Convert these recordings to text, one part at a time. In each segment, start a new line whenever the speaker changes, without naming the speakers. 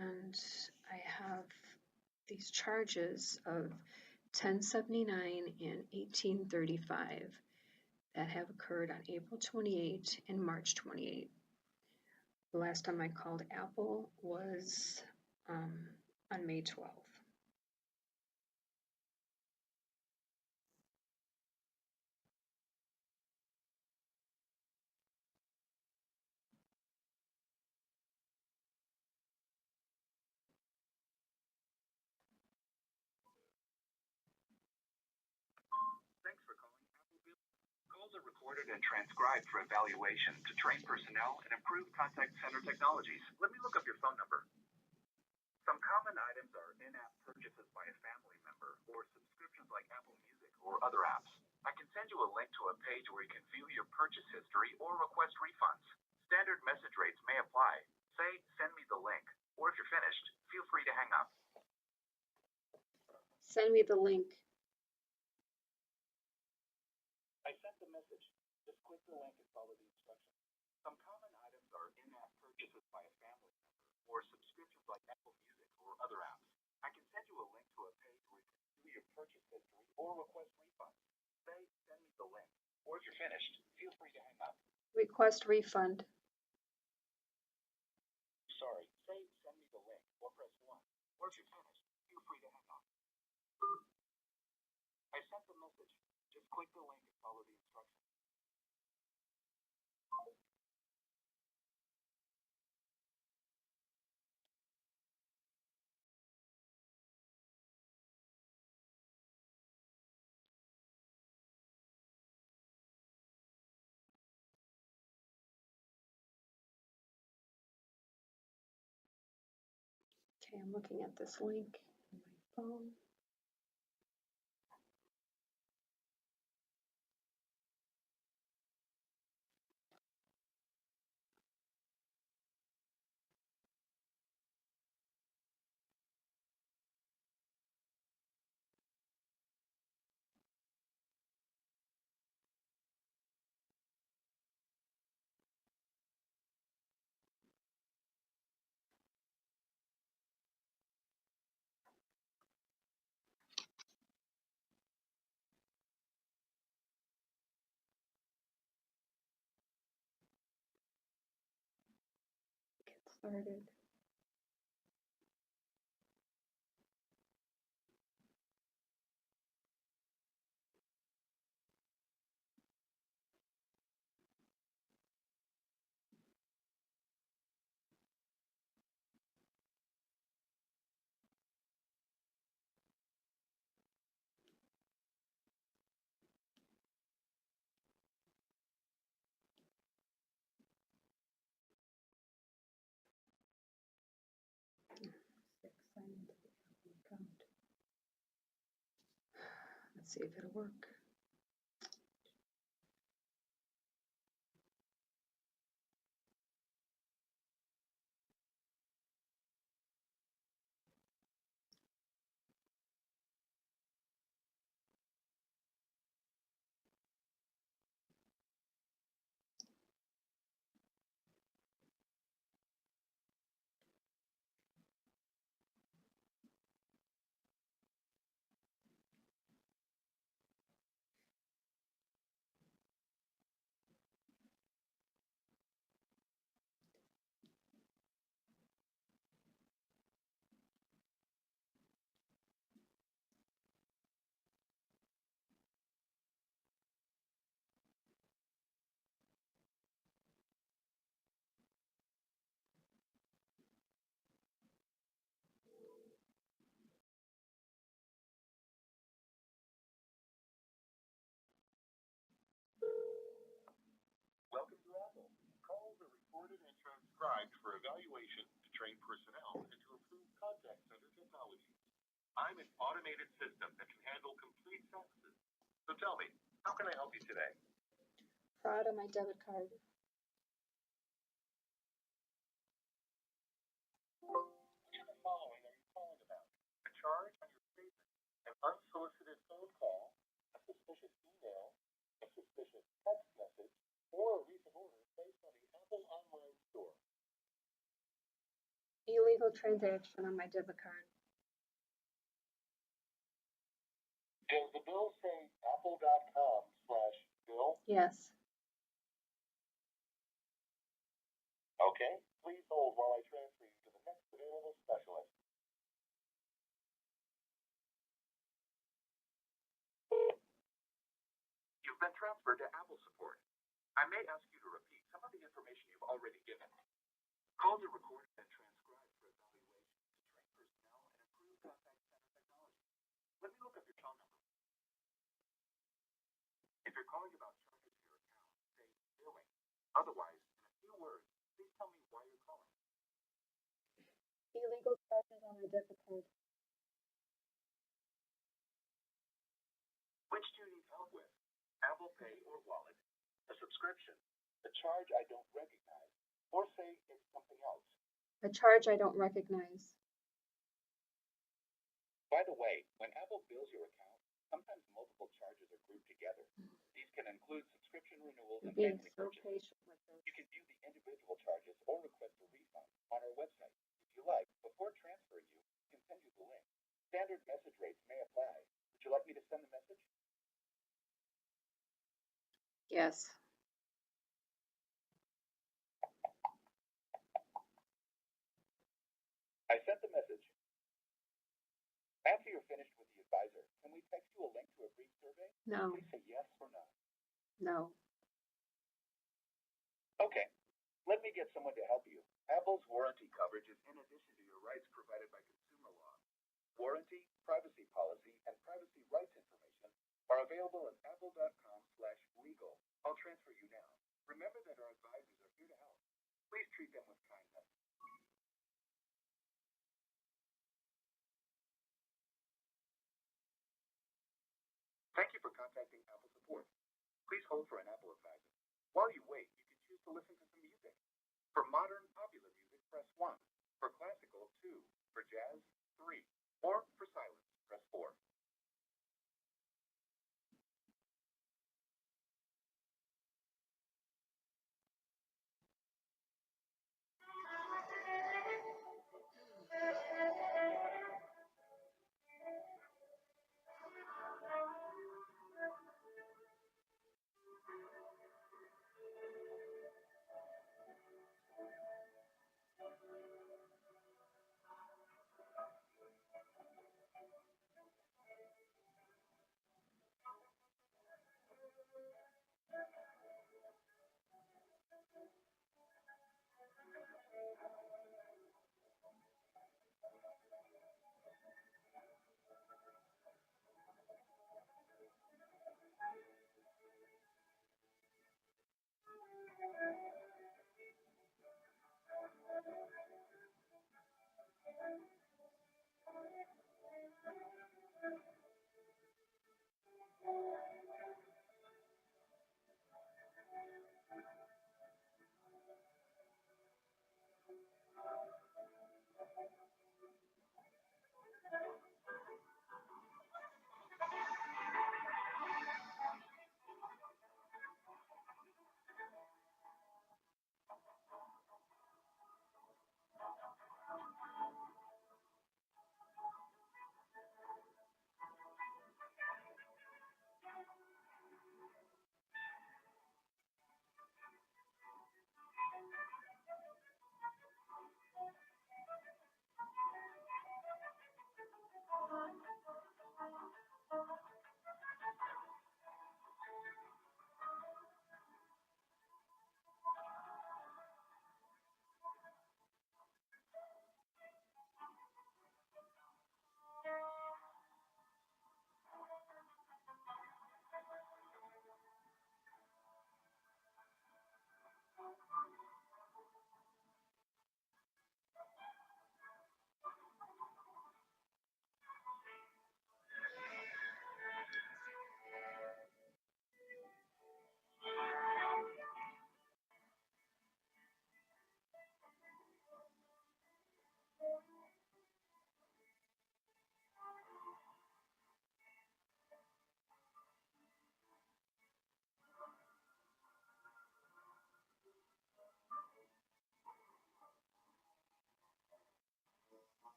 and I have these charges of $10.79 and $18.35 that have occurred on April 28 and March 28. The last time I called Apple was on May 12th.
Thanks for calling Apple. Calls are recorded and transcribed for evaluation to train personnel and improve contact center technologies. Let me look up your phone number. Some common items are in-app purchases by a family member or subscriptions like Apple Music or other apps. I can send you a link to a page where you can view your purchase history or request refunds. Standard message rates may apply. Say, send me the link, or if you're finished, feel free to hang up.
Send me the link.
I sent the message. Just click the link and follow the instructions. Some common items are in-app purchases by a family member or subscriptions like Apple Music or other apps. I can send you a link to a page where you can view your purchase history or request refunds. Say, send me the link, or if you're finished, feel free to hang up.
Request refund.
Sorry, say, send me the link, or press 1. Or if you're finished, feel free to hang up. I sent the message. Just click the link and follow the instructions.
Okay, I'm looking at this link on my phone. Get started. Sign into the Apple account. Let's see if it'll work.
Welcome to Apple. Calls are recorded and transcribed for evaluation to train personnel and to improve contact center technologies. I'm an automated system that can handle complete sentences. So tell me, how can I help you today?
Fraud on my debit card.
Which of the following are you calling about? A charge on your statement, an unsolicited phone call, a suspicious email, a suspicious text message, or a recent order placed on the Apple online store?
Illegal transaction on my debit card.
Does the bill say apple.com/bill?
Yes.
Okay, please hold while I transfer you to the next available specialist. You've been transferred to Apple support. I may ask you to repeat some of the information you've already given. Calls are recorded and transcribed for evaluation to train personnel and improve contact center technology. Let me look up your phone number. If you're calling about charges to your account, say billing. Otherwise, in a few words, please tell me why you're calling.
Illegal charges on my debit card.
Which do you need help with? Apple Pay or wallet? A subscription? A charge I don't recognize? Or say it's something else?
A charge I don't recognize.
By the way, when Apple bills your account, sometimes multiple charges are grouped together. These can include subscription renewals and
Being
family
so
purchases.
patient with this.
You can view the individual charges or request a refund on our website. If you like, before transferring you, we can send you the link. Standard message rates may apply. Would you like me to send the message?
Yes.
I sent the message. After you're finished with the advisor, can we text you a link to a brief survey?
No.
Please say yes or no.
No.
Okay, let me get someone to help you. Apple's warranty coverage is in addition to your rights provided by consumer law. Warranty, privacy policy, and privacy rights information are available at apple.com/legal. I'll transfer you now. Remember that our advisors are here to help. Please treat them with kindness. Thank you for contacting Apple support. Please hold for an Apple advisor. While you wait, you can choose to listen to some music. For modern popular music, press 1. For classical, 2. For jazz, 3. Or for silence, press 4.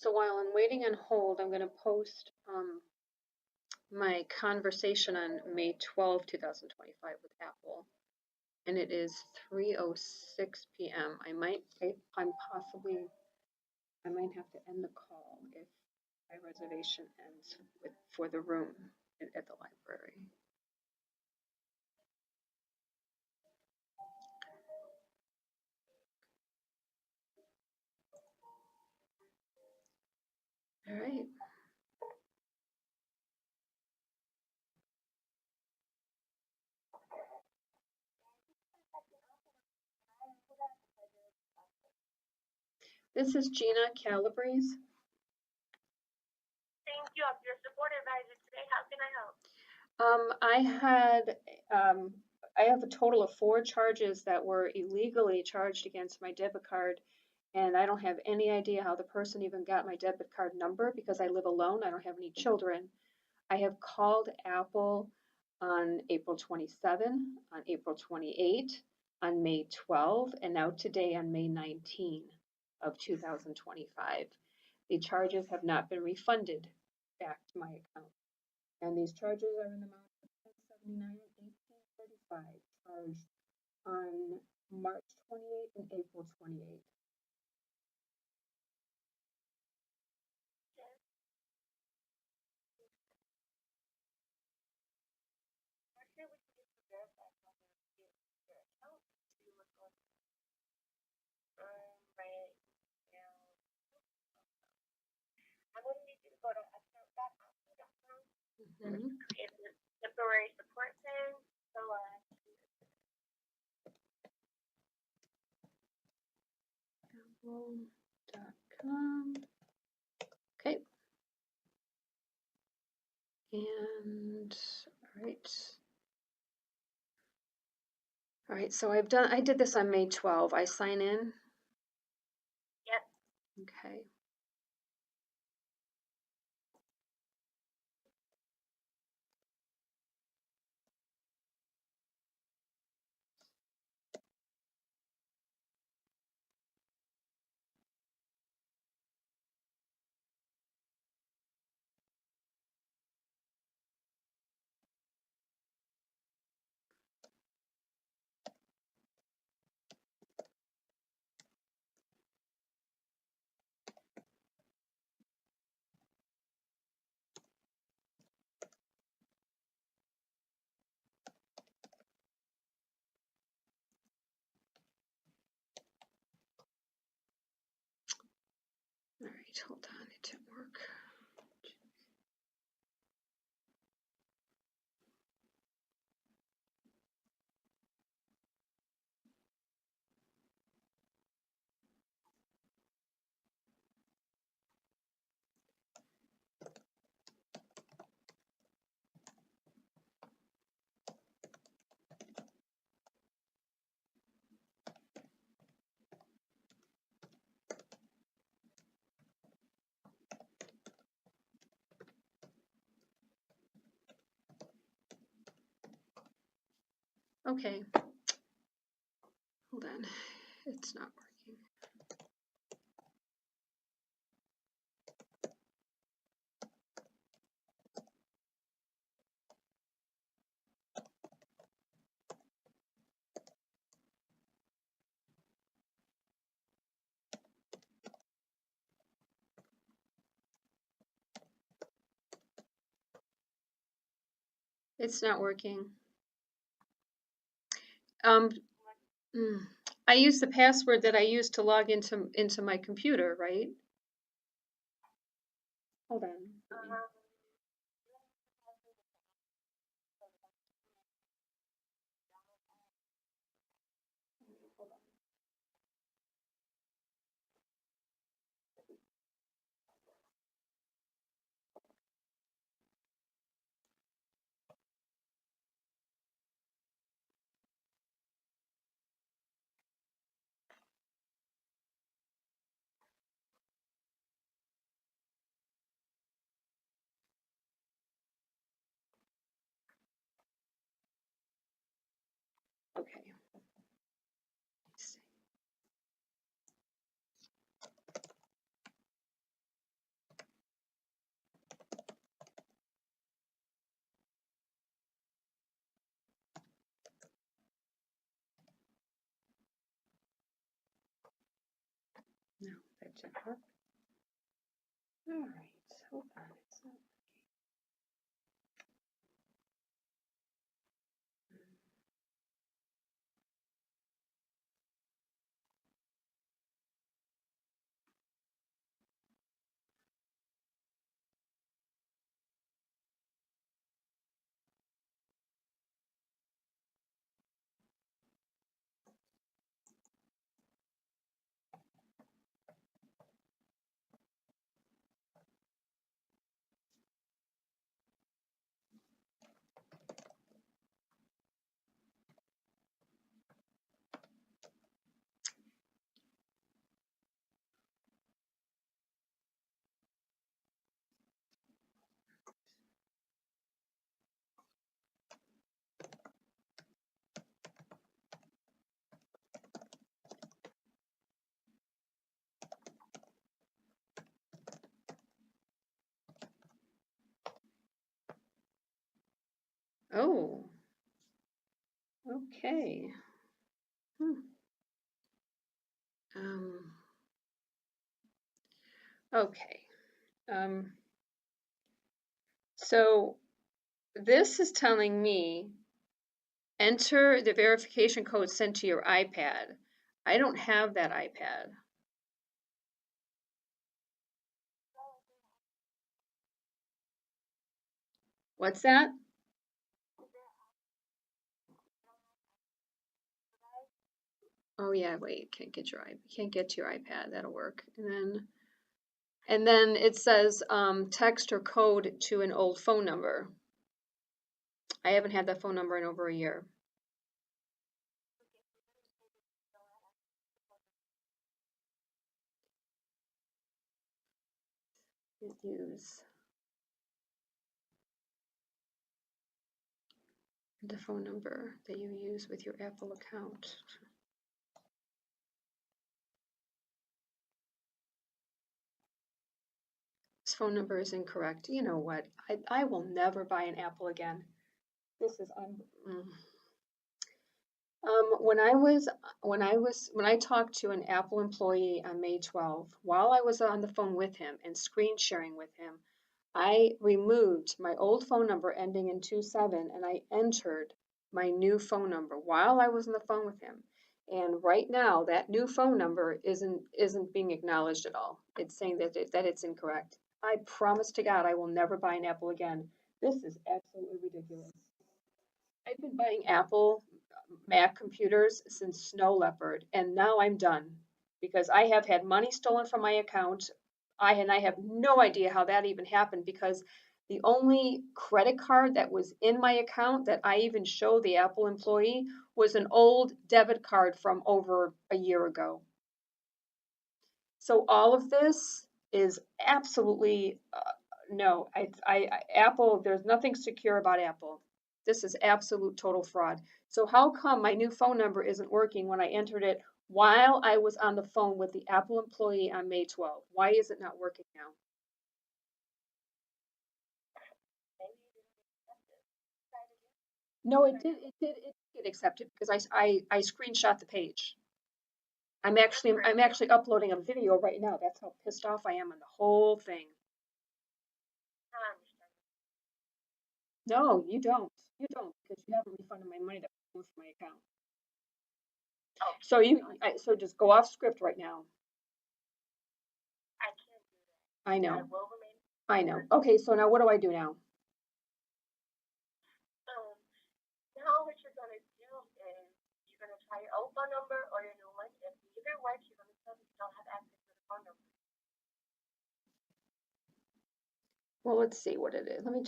So while I'm waiting on hold, I'm going to post my conversation on May 12, 2025 with Apple. And it is 3:06 p.m. I might have to end the call if my reservation ends for the room at the library. All right. This is Gina, Calabrese.
Thank you. I'm your support advisor today. How can I help?
I have a total of 4 charges that were illegally charged against my debit card, and I don't have any idea how the person even got my debit card number because I live alone. I don't have any children. I have called Apple on April 27, on April 28, on May 12, and now today on May 19 of 2025. The charges have not been refunded back to my account. And these charges are in the amount of $10.79 and $18.35 charged on March 28 and April 28.
Right now, I'm going to need you to go to account.com, create a temporary support plan. So,
Apple.com. Okay. And all right. All right, so I did this on May 12. I sign in.
Yep.
Okay. All right, hold on, it didn't work. Okay. Hold on. It's not working. It's not working. I use the password that I used to log into my computer, right? Hold on. No, that didn't work. All right, hold on. It's not Oh, okay. Okay. So this is telling me enter the verification code sent to your iPad. I don't have that iPad. What's that? Oh yeah, wait, can't get to your iPad. That'll work. And then it says text or code to an old phone number. I haven't had that phone number in over a year. Use the phone number that you use with your Apple account. This phone number is incorrect. You know what? I will never buy an Apple again. This is when I talked to an Apple employee on May 12th, while I was on the phone with him and screen sharing with him, I removed my old phone number ending in 27 and I entered my new phone number while I was on the phone with him. And right now, that new phone number isn't being acknowledged at all. It's saying that it's incorrect. I promise to God I will never buy an Apple again. This is absolutely ridiculous. I've been buying Apple Mac computers since Snow Leopard, and now I'm done because I have had money stolen from my account. I have no idea how that even happened because the only credit card that was in my account that I even showed the Apple employee was an old debit card from over a year ago. So all of this is absolutely no. Apple, there's nothing secure about Apple. This is absolute total fraud. So how come my new phone number isn't working when I entered it while I was on the phone with the Apple employee on May 12th? Why is it not working now? No, it did get accepted because I screenshot the page. I'm actually uploading a video right now. That's how pissed off I am on the whole thing. No, you don't. You don't because you haven't refunded my money that was moved from my account. So so just go off script right now.
I can't do that.
I
I
know.
will remain.
I know. Okay, so now what do I do now?
Now what you're gonna do is you're gonna try your old phone number or your new one. If neither works, you're gonna still don't have access to the phone number.
Well, let's see what it is. Let me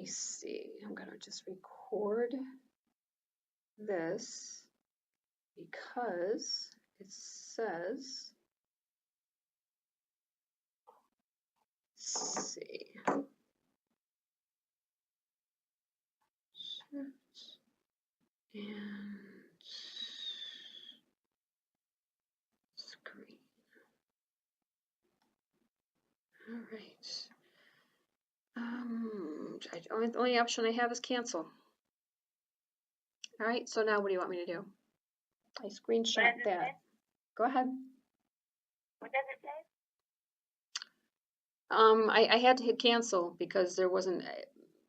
see. I'm gonna just record this because it says, let's see. And screen. All right. The only option I have is cancel. All right, so now what do you want me to do? I screenshot that. Go ahead.
What does it say?
I had to hit cancel because there wasn't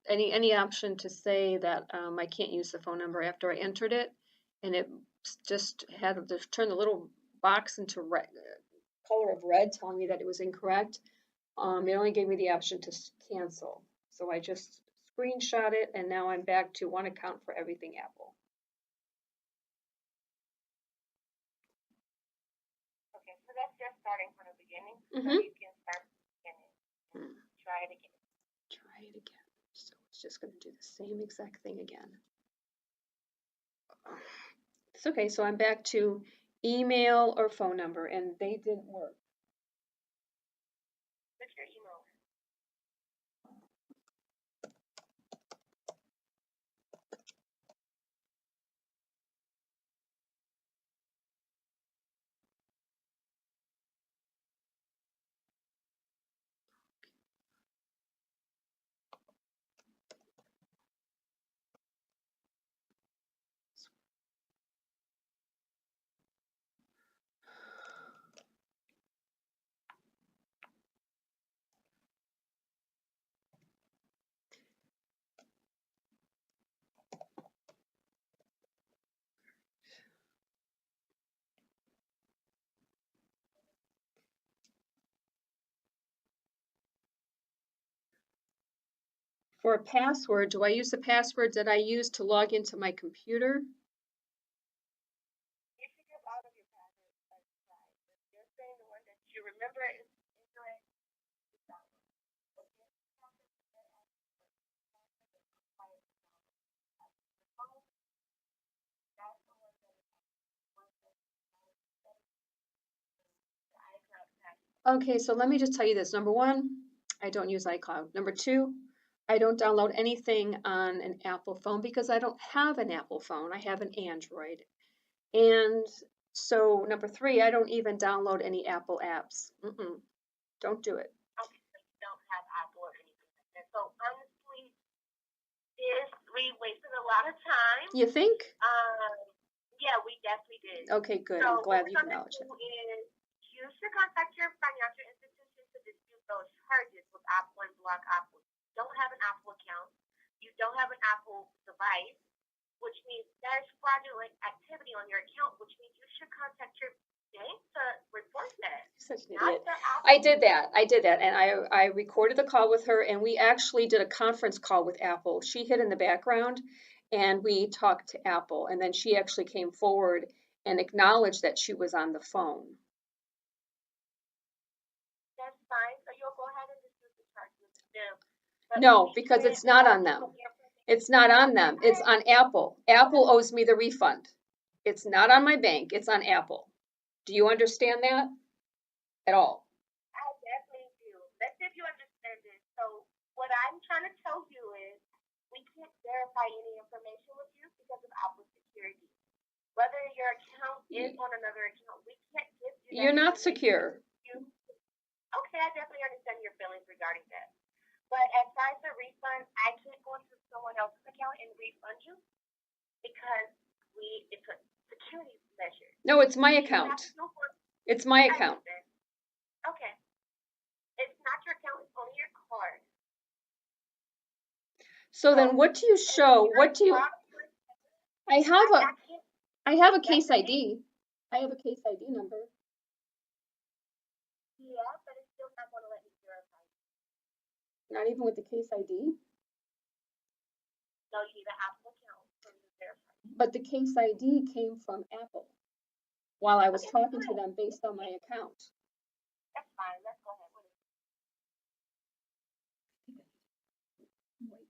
any option to say that I can't use the phone number after I entered it, and it just had to turn the little box into color of red, telling me that it was incorrect. It only gave me the option to cancel, so I just screenshot it, and now I'm back to one account for everything Apple.
Okay, so that's just starting from the beginning. So
Mhm.
you can start from the beginning. Try it again.
Try it again. So it's just going to do the same exact thing again. It's okay. So I'm back to email or phone number, and they didn't work.
What's your email?
For a password, do I use the password that I use to log into my computer?
You should give all of your passwords a try. If you're saying the one that you remember is incorrect, you stop. Okay? That's the one that the iCloud password.
Okay, so let me just tell you this. Number one, I don't use iCloud. Number two, I don't download anything on an Apple phone because I don't have an Apple phone. I have an Android. And so number three, I don't even download any Apple apps. Don't do it.
Okay, so you don't have Apple or anything like that. So honestly, we wasted a lot of time.
You think?
Yeah, we definitely did.
Okay, good.
So
I'm glad
what
you
we're gonna
acknowledged
do
it.
is you should contact your financial institution to dispute those charges with Apple and block Apple. You don't have an Apple account. You don't have an Apple device, which means there's fraudulent activity on your account, which means you should contact your bank to report that.
You're such an
Not
idiot.
the Apple.
I did that, and I recorded the call with her, and we actually did a conference call with Apple. She hid in the background, and we talked to Apple, and then she actually came forward and acknowledged that she was on the phone.
That's fine. So you'll go ahead and dispute the charge with them. But
No,
we
because
can't
it's not on
also
them.
put the information-
It's not on them. It's on Apple. Apple owes me the refund. It's not on my bank. It's on Apple. Do you understand that at all?
I definitely do. Let's see if you understand this. So what I'm trying to tell you is we can't verify any information with you because of Apple security. Whether your account is on another account, we can't give you that
You're not
information.
secure.
Okay, I definitely understand your feelings regarding that. But as far as the refund, I can't go into someone else's account and refund you because it's a security measure.
No, it's my
You have
account.
to go for
It's my
I
account.
understand. Okay. It's not your account, it's only your card.
So then what do you show? What do you, I have a case ID. I have a case ID number.
Yeah, but it's still not going to let me verify.
Not even with the case ID.
No, you need an Apple account for me to verify.
But the case ID came from Apple while I was
Okay,
talking to
fine.
them based on my account.
That's fine. Let's go ahead with it. What?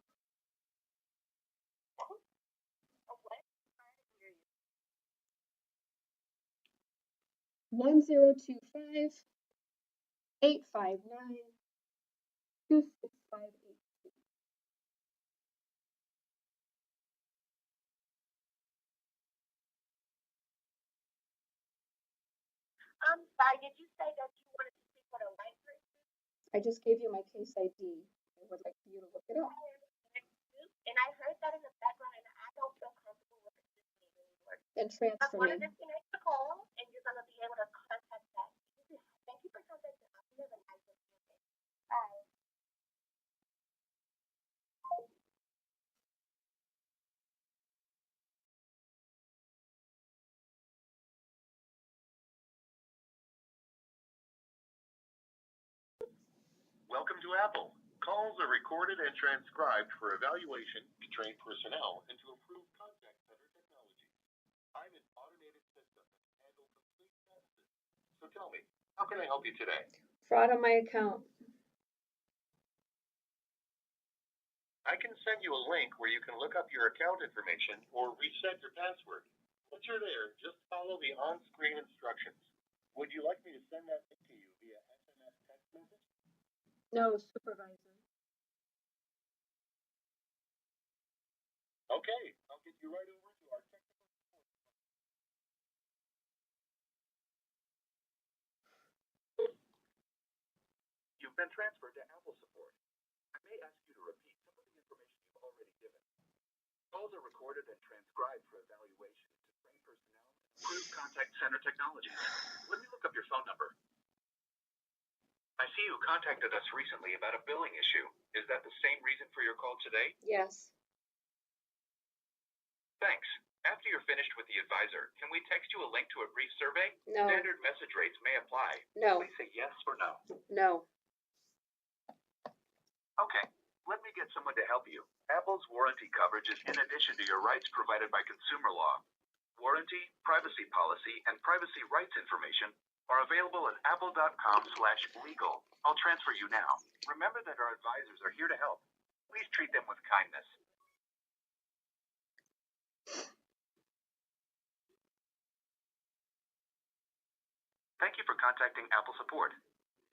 1025-859-2658.
I'm sorry, did you say that you wanted to speak with a white person?
I just gave you my case ID. I would like for you to look it up.
And I heard that in the background, and I don't feel comfortable with it anymore.
And
I'm
transfer
going to
me.
disconnect the call, and you're going to be able to
Welcome to Apple. Calls are recorded and transcribed for evaluation to train personnel and to improve contact center technology. I'm an automated system that can handle complete tasks. So tell me, how can I help you today?
Fraud on my account.
I can send you a link where you can look up your account information or reset your password. Once you're there, just follow the on-screen instructions. Would you like me to send that link to you via SMS text message?
No, supervisor.
Okay, I'll get you right over to our technical support. You've been transferred to Apple support. I may ask you to repeat some of the information you've already given. Calls are recorded and transcribed for evaluation to train personnel and improve contact center technologies. Let me look up your phone number. I see you contacted us recently about a billing issue. Is that the same reason for your call today?
Yes.
Thanks. After you're finished with the advisor, can we text you a link to a brief survey?
No.
Standard message rates may apply.
No.
Please say yes or no.
No.
Okay, let me get someone to help you. Apple's warranty coverage is in addition to your rights provided by consumer law. Warranty, privacy policy, and privacy rights information are available at apple.com/legal. I'll transfer you now. Remember that our advisors are here to help. Please treat them with kindness. Thank you for contacting Apple support.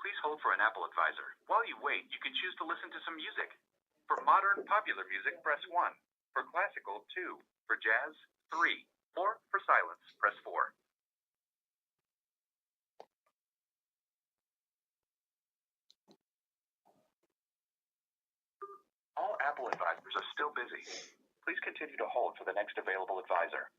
Please hold for an Apple advisor. While you wait, you can choose to listen to some music. For modern, popular music, press 1. For classical, 2. For jazz, 3. Or for silence, press 4. All Apple advisors are still busy. Please continue to hold for the next available advisor.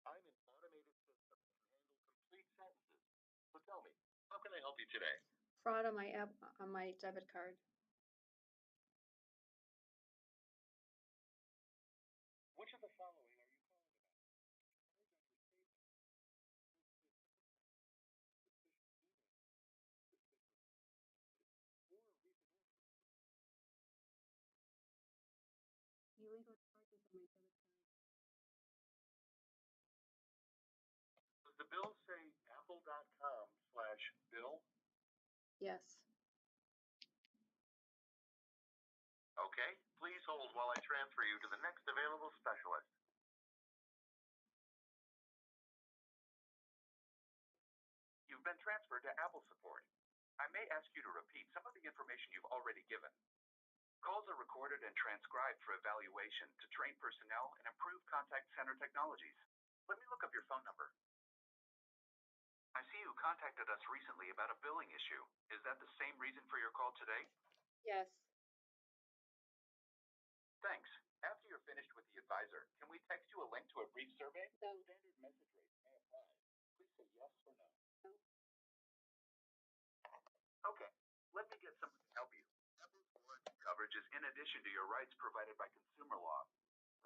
I'm an automated system that can handle complete sentences. So tell me, how can I help you today?
Fraud on my app on my debit card.
Which of the following are you calling about? Charge on your statement, suspicious email, or a recent order?
Illegal charges on my debit card.
Does the bill say apple.com/bill?
Yes.
Okay, please hold while I transfer you to the next available specialist. You've been transferred to Apple support. I may ask you to repeat some of the information you've already given. Calls are recorded and transcribed for evaluation to train personnel and improve contact center technologies. Let me look up your phone number. I see you contacted us recently about a billing issue. Is that the same reason for your call today?
Yes.
Thanks. After you're finished with the advisor, can we text you a link to a brief survey?
No.
Standard message rates may apply. Please say yes or no.
No.
Okay, let me get someone to help you. Apple's warranty coverage is in addition to your rights provided by consumer law.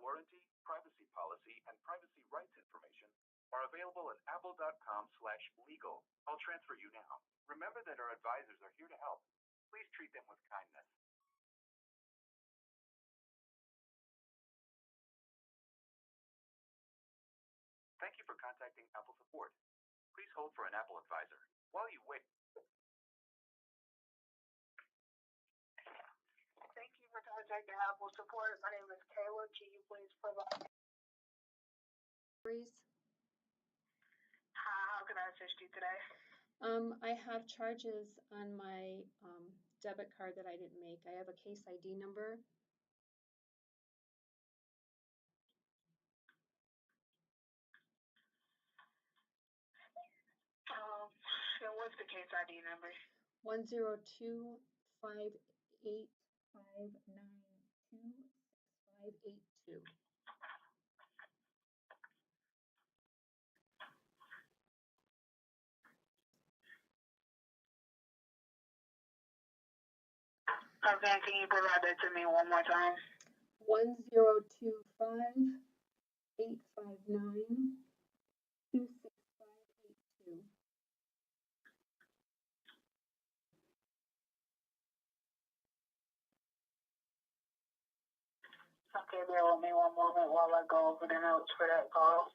Warranty, privacy policy, and privacy rights information are available at apple.com/legal. I'll transfer you now. Remember that our advisors are here to help. Please treat them with kindness. Thank you for contacting Apple support. Please hold for an Apple advisor. While you wait.
Thank you for contacting Apple support. My name is Kayla. Can you please provide?
Calabrese.
How can I assist you today?
I have charges on my debit card that I didn't make. I have a case ID number.
And what's the case ID number?
1025859265882.
Okay, can you provide that to me one more time?
1025859265882.
Okay, bear with me one moment while I go over the notes for that call.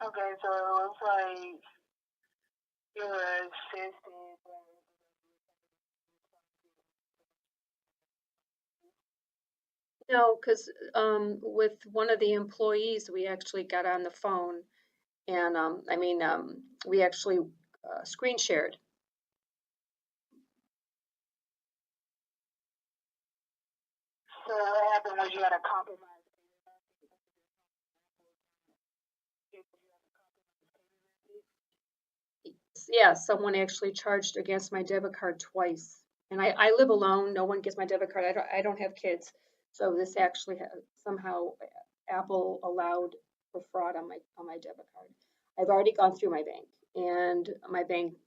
Okay, so it looks like you were assisted.
No, because with one of the employees, we actually got on the phone and we actually screen shared.
So what happened was you had a compromise.
Yeah, someone actually charged against my debit card twice. And I live alone. No one gets my debit card. I don't have kids. So this actually somehow Apple allowed for fraud on my debit card. I've already gone through my bank, and my bank,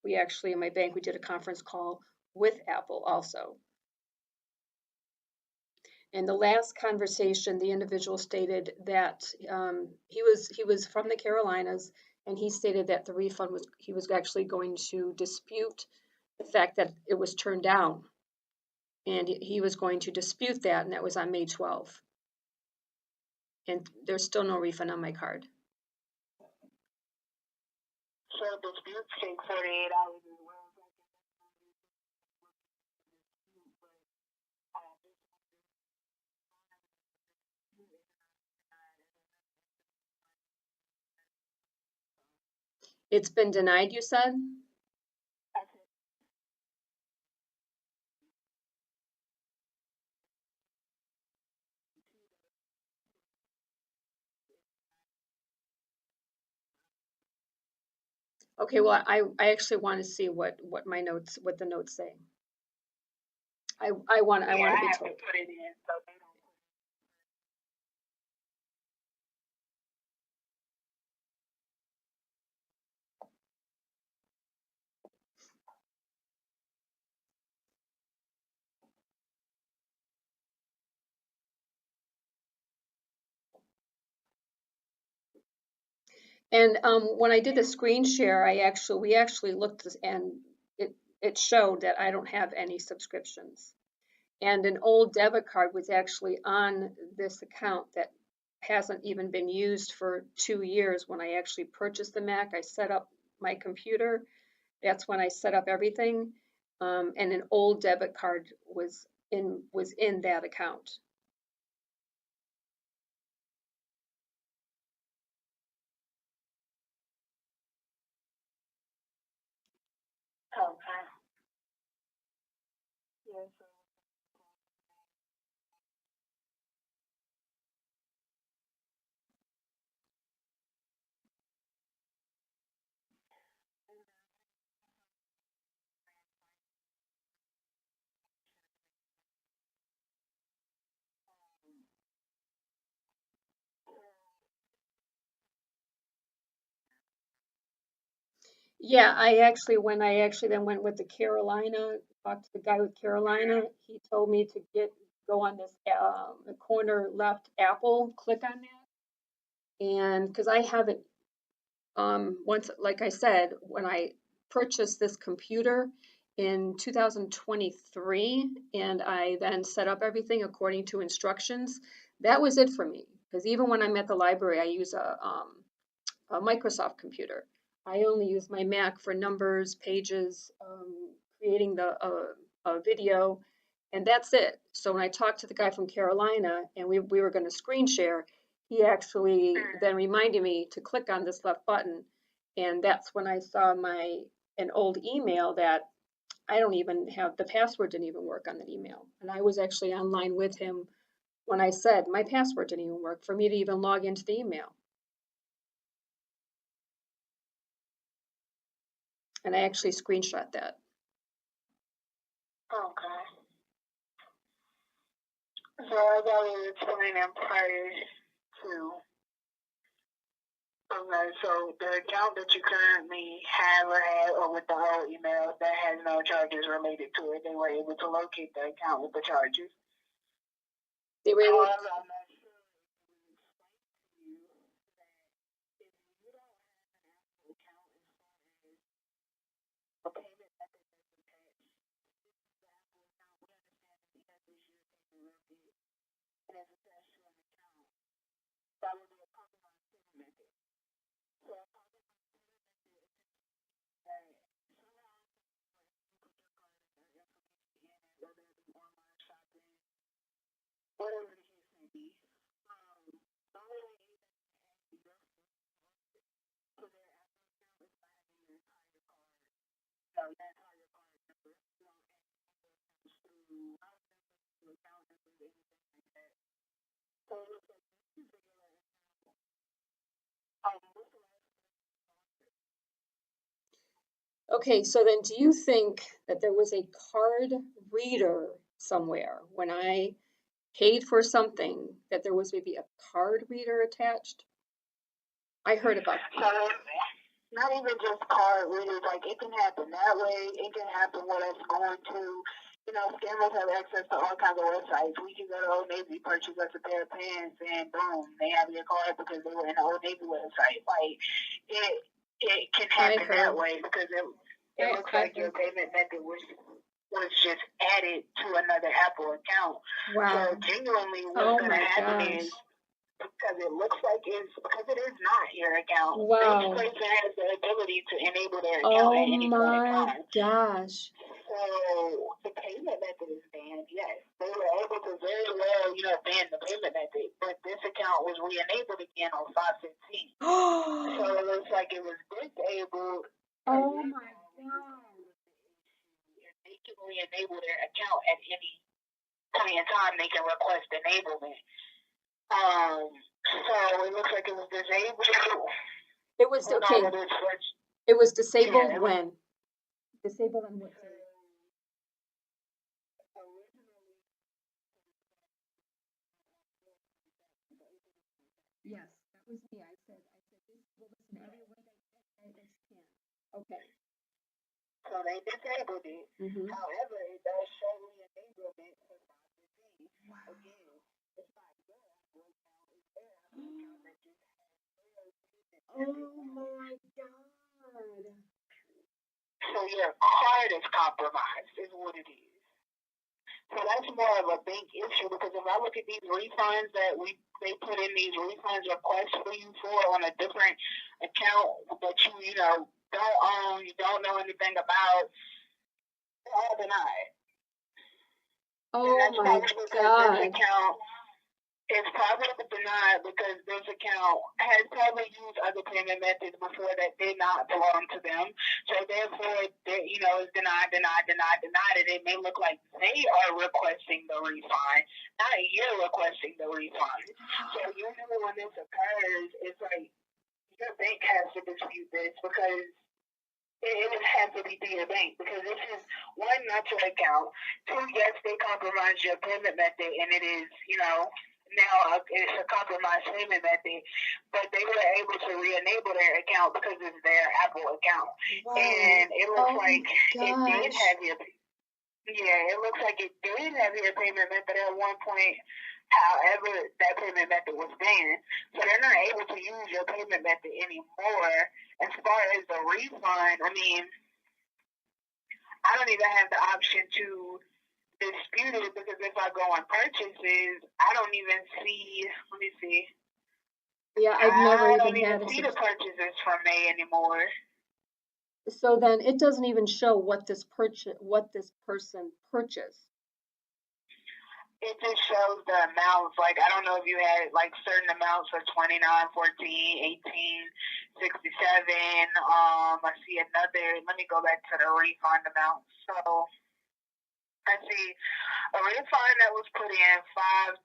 we did a conference call with Apple also. In the last conversation, the individual stated that he was from the Carolinas, and he stated that the refund he was actually going to dispute the fact that it was turned down, and he was going to dispute that, and that was on May 12th. And there's still no refund on my card.
So disputes take 48 hours as well.
It's been denied, you said? Okay, well, I actually want to see what my notes, what the notes say. I want to be told.
Put it in so they don't.
And when I did the screen share, we actually looked and it showed that I don't have any subscriptions. And an old debit card was actually on this account that hasn't even been used for 2 years. When I actually purchased the Mac, I set up my computer. That's when I set up everything. And an old debit card was in that account.
Okay. Yes.
Yeah, when I actually then went with the Carolina, talked to the guy with Carolina, he told me to go on this the corner left apple, click on that. And because I haven't once, like I said, when I purchased this computer in 2023 and I then set up everything according to instructions, that was it for me. Because even when I'm at the library, I use a Microsoft computer. I only use my Mac for numbers, pages, creating a video, and that's it. So when I talked to the guy from Carolina and we were going to screen share, he actually then reminded me to click on this left button, and that's when I saw an old email that I don't even have, the password didn't even work on that email. And I was actually online with him when I said my password didn't even work for me to even log into the email. And I actually screenshot that.
Okay. So I gotta explain them prior to. Okay, so the account that you currently have or had, or with the old email that has no charges related to it, they were able to locate the account with the charges.
They were able.
However, I'm not sure if we explained to you that if you don't have an Apple account as far as a payment method that's attached to the Apple account, we understand that because this year payment method and it's attached to an account, that would be a compromised payment method. So a compromised payment method is that somehow you put your card information in it, whether it be online shopping, whatever the case may be. The only way anything can actually go to their Apple account is by having your entire card, your entire card number, and through account numbers, anything like that. So it looks like this particular account, what's the last?
Okay, so then do you think that there was a card reader somewhere when I paid for something that there was maybe a card reader attached? I heard about that.
So not even just card readers, like it can happen that way. It can happen with us going to, scammers have access to all kinds of websites. We can go to Old Navy, purchase us a pair of pants, and boom, they have your card because they were in the Old Navy website. Like it can happen that way because it looks like your payment method was just added to another Apple account.
Wow.
So genuinely, what's going to happen is, because it looks like because it is not your account.
Wow.
Each person has the ability to enable their account at any point in time.
Oh my gosh.
So the payment method is banned, yes. They were able to very well, ban the payment method, but this account was re-enabled again on 5/15. So it looks like it was disabled.
Oh my God.
They can re-enable their account at any point in time. They can request enablement. So it looks like it was disabled.
It was okay. It was disabled when? Disabled on what? Yes, that was me. I said disable this in every way that you can. Okay.
So they disabled it.
Mm-hmm.
However, it does show re-enablement for 5 days.
Wow.
Again, it's not your Apple account, it's their Apple account that just has
Oh my God.
so your card is compromised, is what it is. So that's more of a bank issue because if I look at these refunds that they put in these refunds requests for you for on a different account that you don't own, you don't know anything about, they're all denied.
Oh my God.
This account is probably denied because this account has probably used other payment methods before that did not belong to them. So therefore, it's denied, and it may look like they are requesting the refund, not you're requesting the refund. So usually when this occurs, it's like your bank has to dispute this because it would have to be through your bank because this is one, not your account. Two, yes, they compromise your payment method, and it is, now it's a compromised payment method, but they were able to re-enable their account because it's their Apple account.
Wow.
And it looks like
gosh.
it did have it looks like it did have your payment method at one point. However, that payment method was banned, so they're not able to use your payment method anymore. As far as the refund, I mean, I don't even have the option to dispute it because if I go on purchases, I don't even see. Let me see.
Yeah, I've never
even
had
see the purchases from May anymore.
So then it doesn't even show what this person purchased.
It just shows the amounts. Like, I don't know if you had like certain amounts for 29, 14, 18, 67. I see another. Let me go back to the refund amount. So I see a refund that was put in 5/12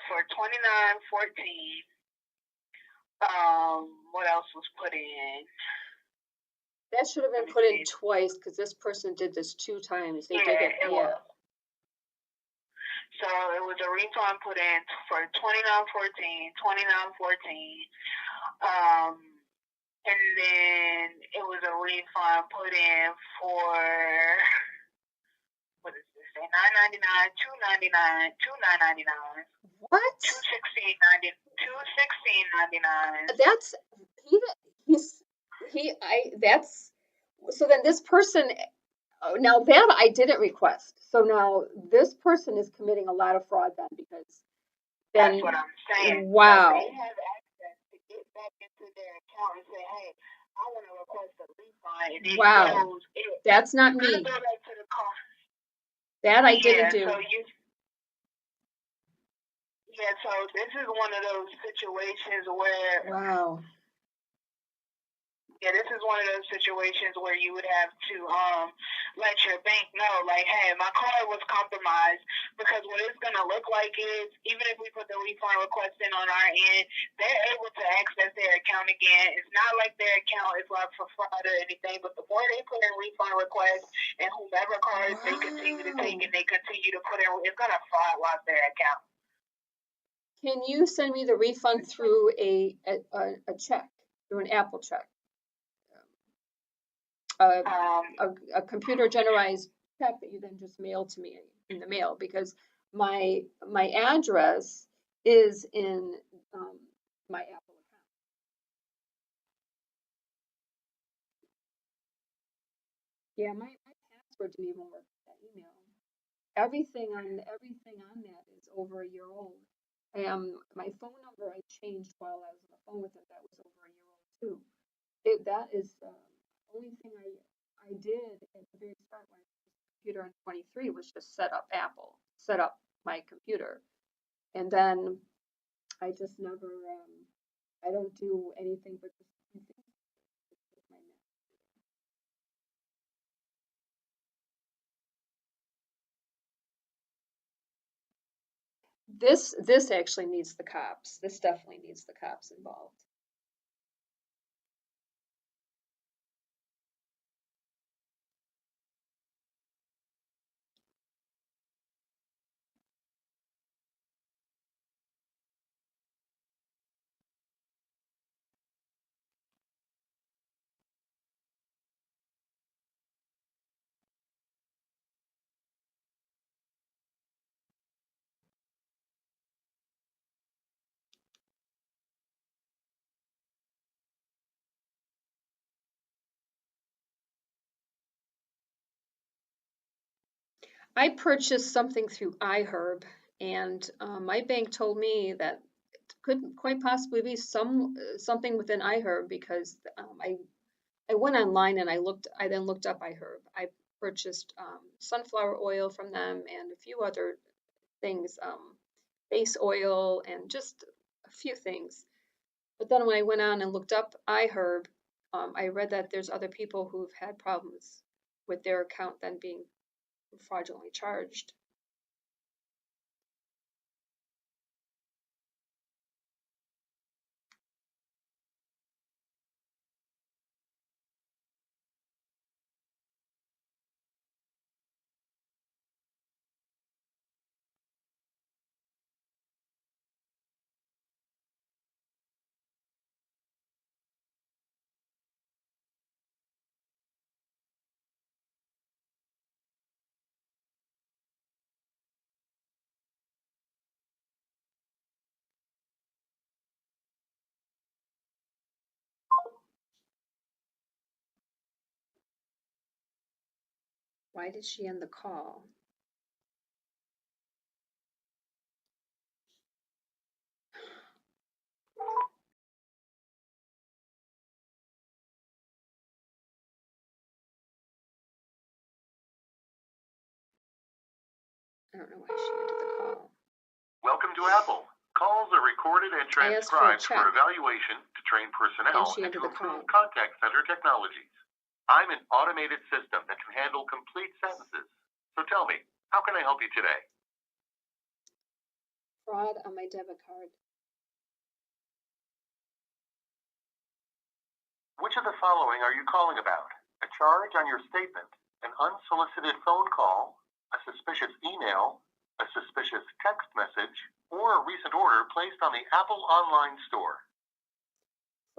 for 29.14. What else was put in?
That should have been put in twice because this person did this 2 times. They did it. Yeah.
So it was a refund put in for 29.14, 29.14. And then it was a refund put in for, what is this? $9.99, $2.99, $2.999.
What?
$216.99.
That's so then this person, now that I didn't request. So now this person is committing a lot of fraud then because then.
That's what I'm saying.
Wow.
So they have access to get back into their account and say, hey, I want to request a refund. And it shows it.
That's not me.
Go back to the car.
That I didn't do.
So this is one of those situations where.
Wow.
Yeah, this is one of those situations where you would have to let your bank know, like, hey, my card was compromised, because what it's going to look like is, even if we put the refund request in on our end, they're able to access their account again. It's not like their account is locked for fraud or anything, but the more they put in refund requests and whomever cards they continue to take and they continue to put in, it's going to fraud lock their account.
Can you send me the refund through a check, through an Apple check? A computer generalized check that you then just mail to me in the mail, because my address is in my Apple account. Yeah, my password didn't even work with that email. Everything on that is over a year old. My phone number I changed while I was on the phone with it. That was over a year old too. That is the only thing I did at the very start when I put the computer on 23 was just set up my computer, and then I just never I don't do anything but just This actually needs the cops. This definitely needs the cops involved. I purchased something through iHerb, and my bank told me that it could quite possibly be something within iHerb because I went online and I then looked up iHerb. I purchased sunflower oil from them and a few other things, base oil and just a few things. But then when I went on and looked up iHerb, I read that there's other people who've had problems with their account then being fraudulently charged. Why did she end the call? I don't know why she ended the call.
Welcome to Apple. Calls are recorded and
I asked for a
transcribed for
check.
evaluation to train personnel
she
and
ended
to
the
improve
call.
contact center technologies. I'm an automated system that can handle complete sentences. So tell me, how can I help you today?
Fraud on my debit card.
Which of the following are you calling about? A charge on your statement, an unsolicited phone call, a suspicious email, a suspicious text message, or a recent order placed on the Apple online store?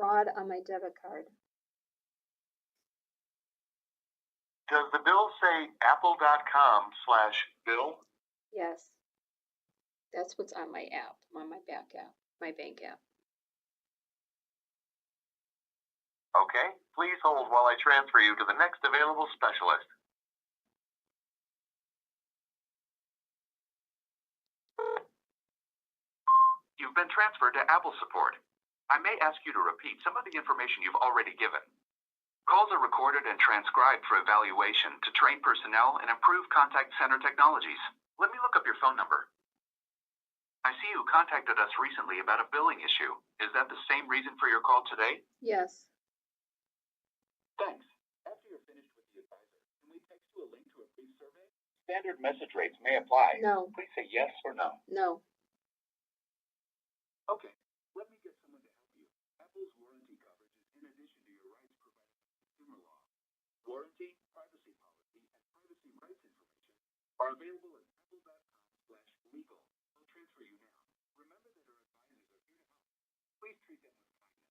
Fraud on my debit card.
Does the bill say apple.com/bill?
Yes. That's what's on my app, on my back app, my bank app.
Okay, please hold while I transfer you to the next available specialist. You've been transferred to Apple support. I may ask you to repeat some of the information you've already given. Calls are recorded and transcribed for evaluation to train personnel and improve contact center technologies. Let me look up your phone number. I see you contacted us recently about a billing issue. Is that the same reason for your call today?
Yes.
Thanks. After you're finished with the advisor, can we text you a link to a free survey? Standard message rates may apply.
No.
Please say yes or no.
No.
Okay, let me get someone to help you. Apple's warranty coverage is in addition to your rights provided by consumer law. Warranty, privacy policy, and privacy rights information are available at apple.com/legal. I'll transfer you now. Remember that our advisors are here to help. Please treat them with kindness.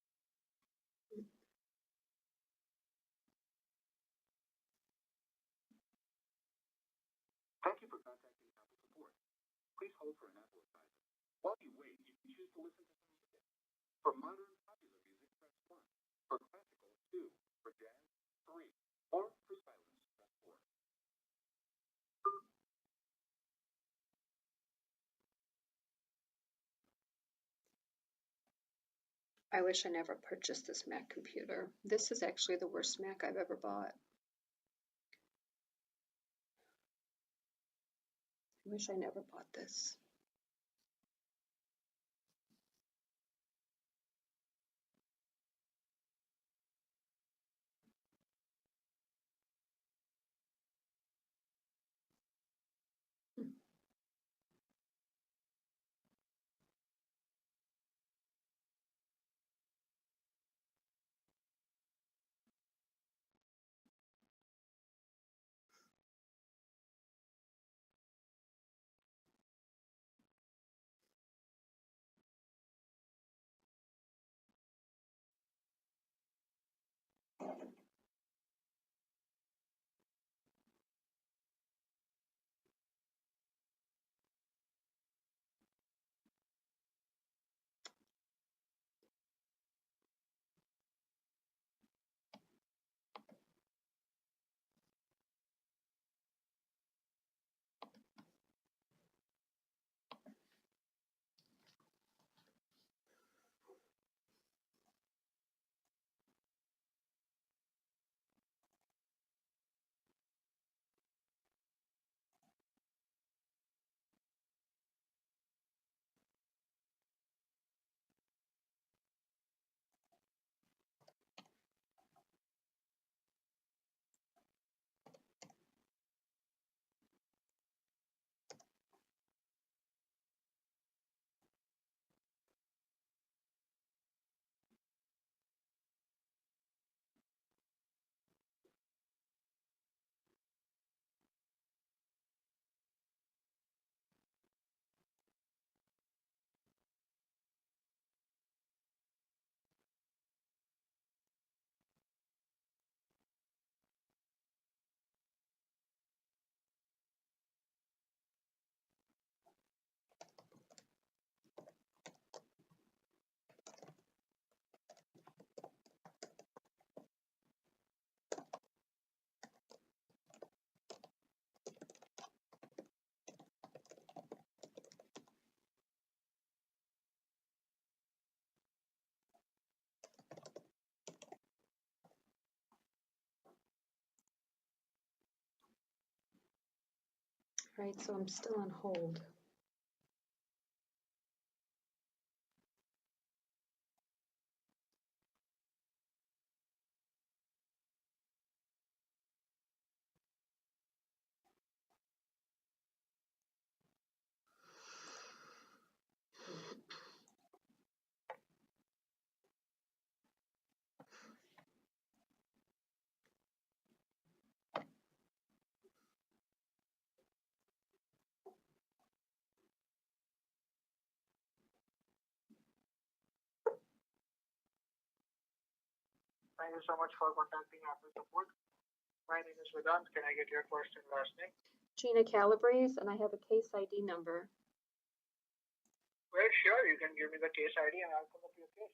Thank you for contacting Apple support. Please hold for an Apple advisor. While you wait, you can choose to listen to some music. For modern popular music, press 1. For classical, 2. For jazz, 3. Or for silence, press 4.
I wish I never purchased this Mac computer. This is actually the worst Mac I've ever bought. I wish I never bought this. Right, so I'm still on hold.
Thank you so much for contacting Apple support. My name is Vedant. Can I get your first and last name?
Gina Calabrese, and I have a case ID number.
Well, sure. You can give me the case ID and I'll come up with your case.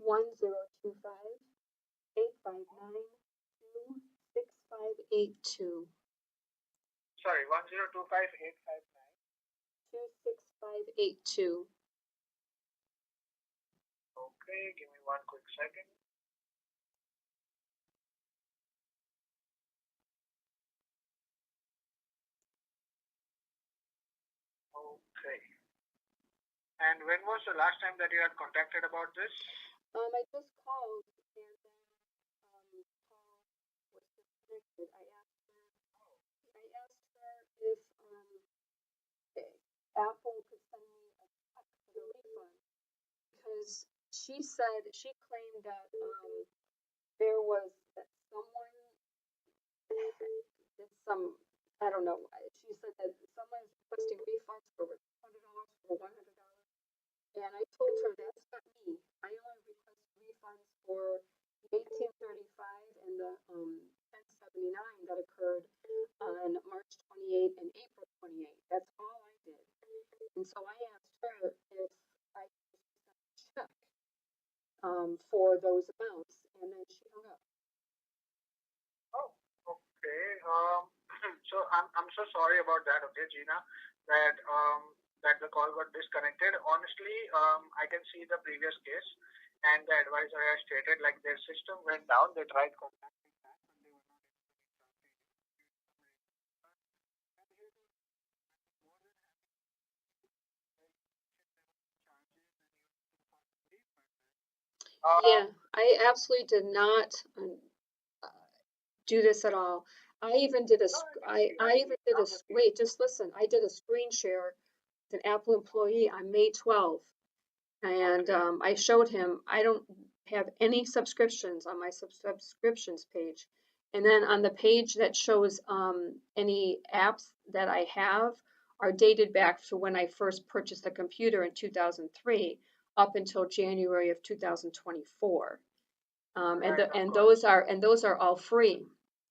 1025-859-26582.
Sorry, 1025-859.
26582.
Okay, give me one quick second. Okay. And when was the last time that you had contacted about this?
I just called and then call was disconnected. I asked her if Apple could send me a check for the refund because she said she claimed that there was that someone did some, I don't know. She said that someone is requesting refunds for $200 or $100. And I told her that's not me. I only request refunds for the 1835 and the 1079 that occurred on March 28 and April 28. That's all I did. And so I asked her if I could send a check for those amounts, and then she hung up.
Oh, okay. So I'm so sorry about that, okay, Gina, that that the call got disconnected. Honestly, I can see the previous case, and the advisor has stated like their system went down. They tried contacting back, but they were not able to reach out. And here they are more than happy to
Yeah, I absolutely did not do this at all. I even did a, wait, just listen. I did a screen share with an Apple employee on May 12th. And I showed him I don't have any subscriptions on my subscriptions page. And then on the page that shows any apps that I have are dated back to when I first purchased the computer in 2003 up until January of 2024. And those are all free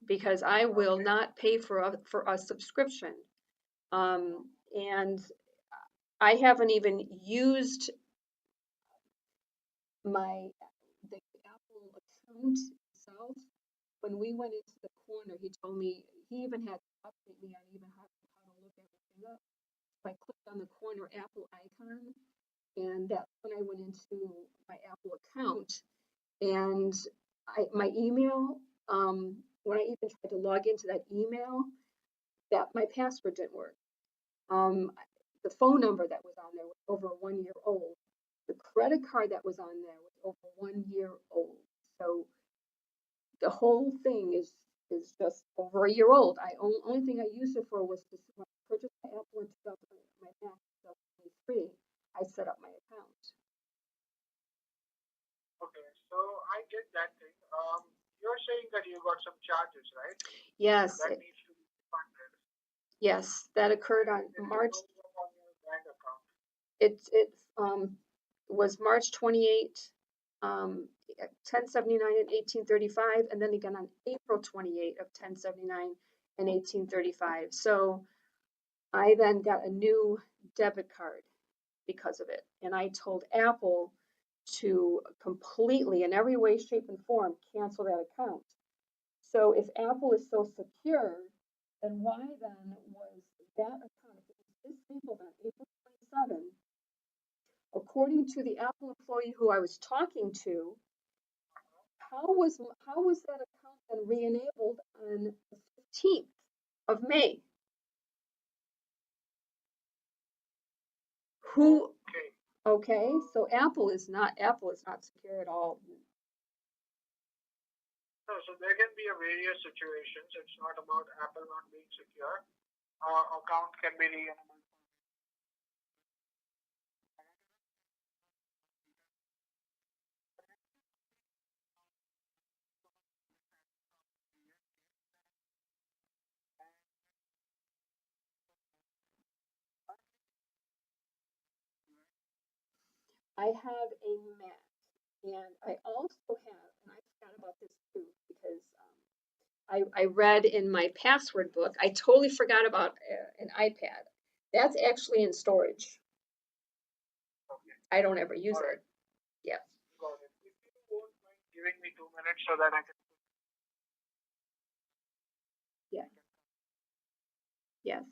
because I will not pay for a subscription. And I haven't even used the Apple account itself. When we went into the corner, he told me he even had to update me on even how to look everything up. So I clicked on the corner Apple icon, and that's when I went into my Apple account. And my email, when I even tried to log into that email, that my password didn't work. The phone number that was on there was over 1 year old. The credit card that was on there was over 1 year old. So the whole thing is just over a year old. Only thing I used it for was to when I purchased my Apple in 2000, my Mac in 2023. I set up my account.
Okay, so I get that thing. You're saying that you got some charges, right?
Yes.
That needs to be funded.
Yes, that occurred on March.
On your bank account.
It was March 28, 1079 and 1835, and then again on April 28 of 1079 and 1835. So I then got a new debit card because of it. And I told Apple to completely, in every way, shape, and form, cancel that account. So if Apple is so secure, then why then was that account, if it was disabled on April 27, according to the Apple employee who I was talking to, how was that account then re-enabled on the 15th of May? Who,
Okay.
okay, so Apple is not secure at all.
No, so there can be a various situations. It's not about Apple not being secure. Account can be re-enabled.
I have a Mac, and I also have, and I forgot about this too, because I read in my password book, I totally forgot about an iPad. That's actually in storage.
Okay.
I don't ever use
All right.
it. Yeah.
Got it. If you won't mind giving me 2 minutes so that I can.
Yeah. Yes.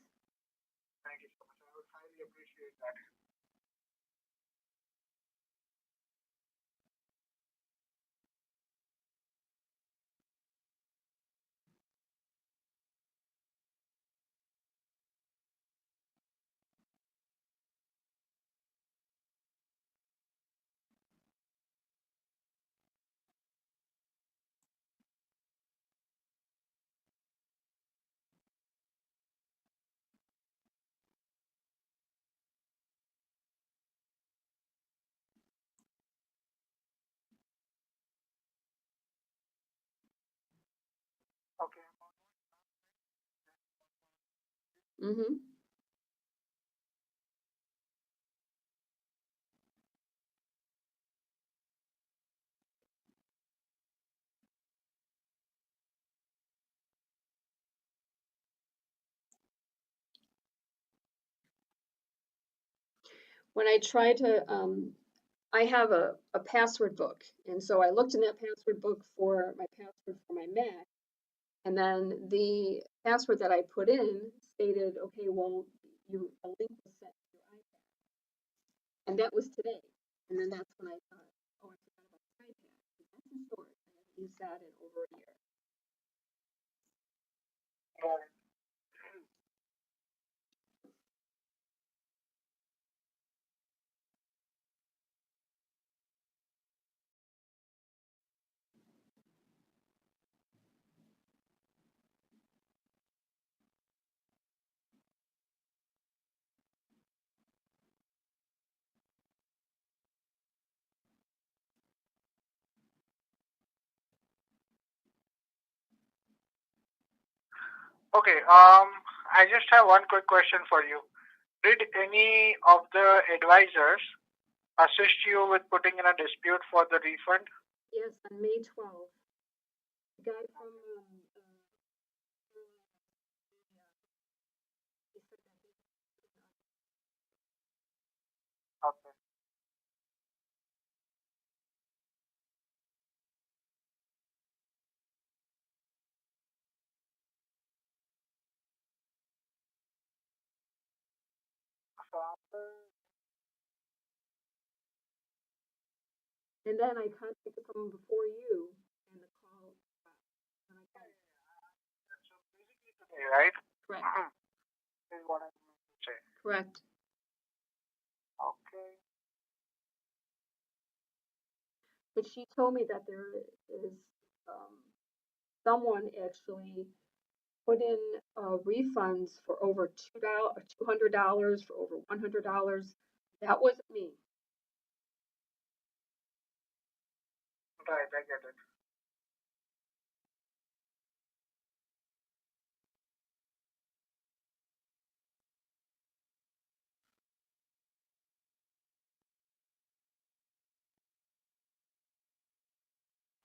Thank you so much. I would highly appreciate that. Okay.
Mm-hmm. When I try to, I have a password book, and so I looked in that password book for my password for my Mac, and then the password that I put in stated, okay, well, a link was sent to your iPad, and that was today. And then that's when I thought, oh, I forgot about the iPad. But that's in storage. I haven't used that in over a year.
Got it. Okay. I just have one quick question for you. Did any of the advisors assist you with putting in a dispute for the refund?
Yes, on May 12th, the guy from he said that he
Okay. So
and then I contacted someone before you, and the call stopped. And I called.
basically today, right?
Correct.
Is what I meant to say.
Correct.
Okay.
But she told me that there is someone actually put in refunds for over $200, for over $100. That wasn't me.
Right, I get it.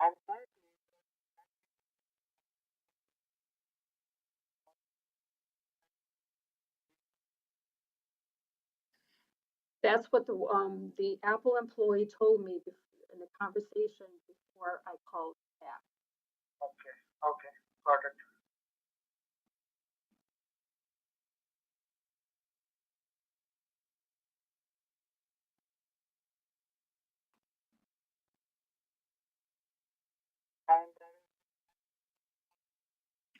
And
That's what the Apple employee told me in the conversation before I called back.
okay, okay, got it. And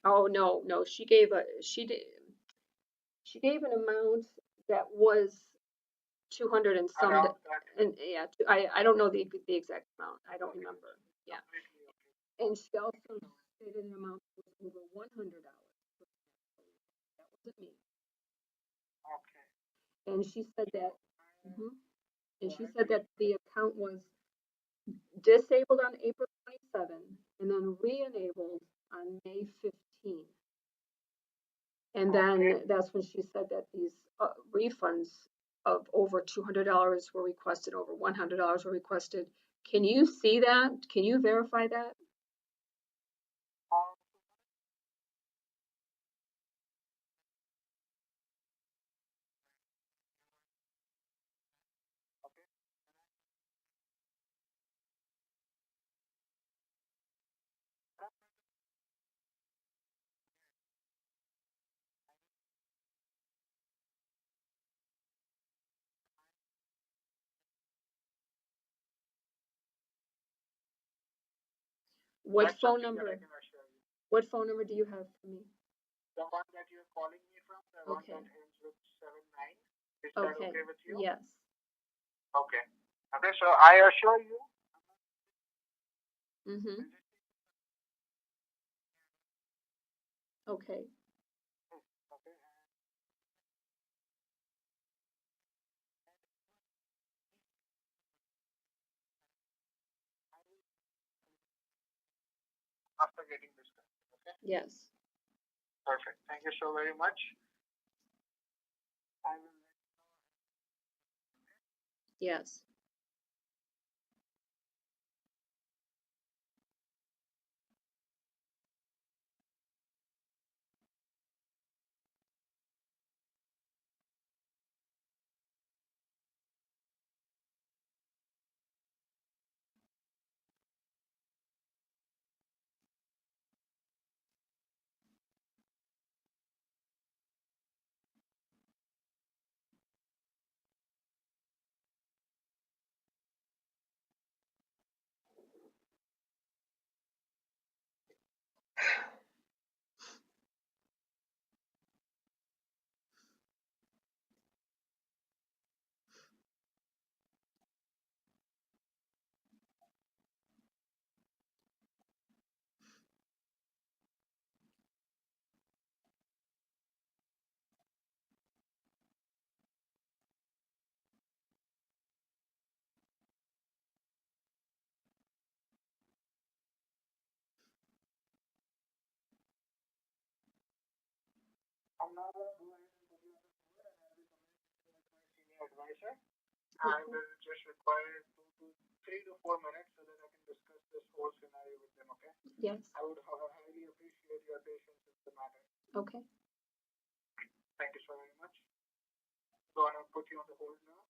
Oh no, she gave an amount that was 200 and some,
Around that.
and yeah, I don't know the exact amount. I don't remember. Yeah.
Completely okay.
And she also stated an amount that was over $100. That wasn't me.
Okay.
And she said that, and she said that the account was disabled on April 27th and then re-enabled on May 15th. And then that's when she said that these refunds of over $200 were requested, over $100 were requested. Can you see that? Can you verify that? What
That's
phone
something that
number?
I can assure you.
What phone number do you have for me?
The one that you're calling me from, the one
Okay.
that ends with 79. Is that
Okay.
okay with you?
Yes.
Okay. Okay, so I assure you.
Mm-hmm. Okay.
Okay. After getting this done. Okay.
Yes.
Perfect. Thank you so very much. I will.
Yes.
I'm now going to go ahead and put you on the phone and I will communicate with my senior advisor. I will just require 3 to 4 minutes so that I can discuss this whole scenario with them, okay?
Yes.
I would highly appreciate your patience with the matter.
Okay.
Thank you so very much. Going to put you on the hold now.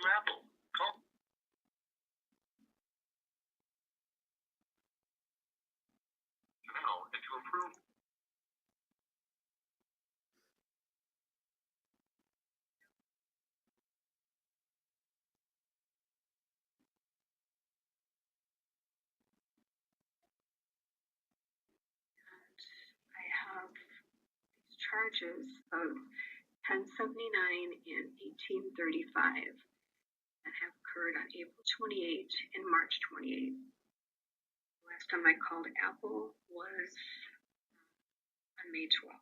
Apple. Call. Now, and to improve.
I have these charges of 1079 and 1835 that have occurred on April 28 and March 28. Last time I called Apple was on May 12th.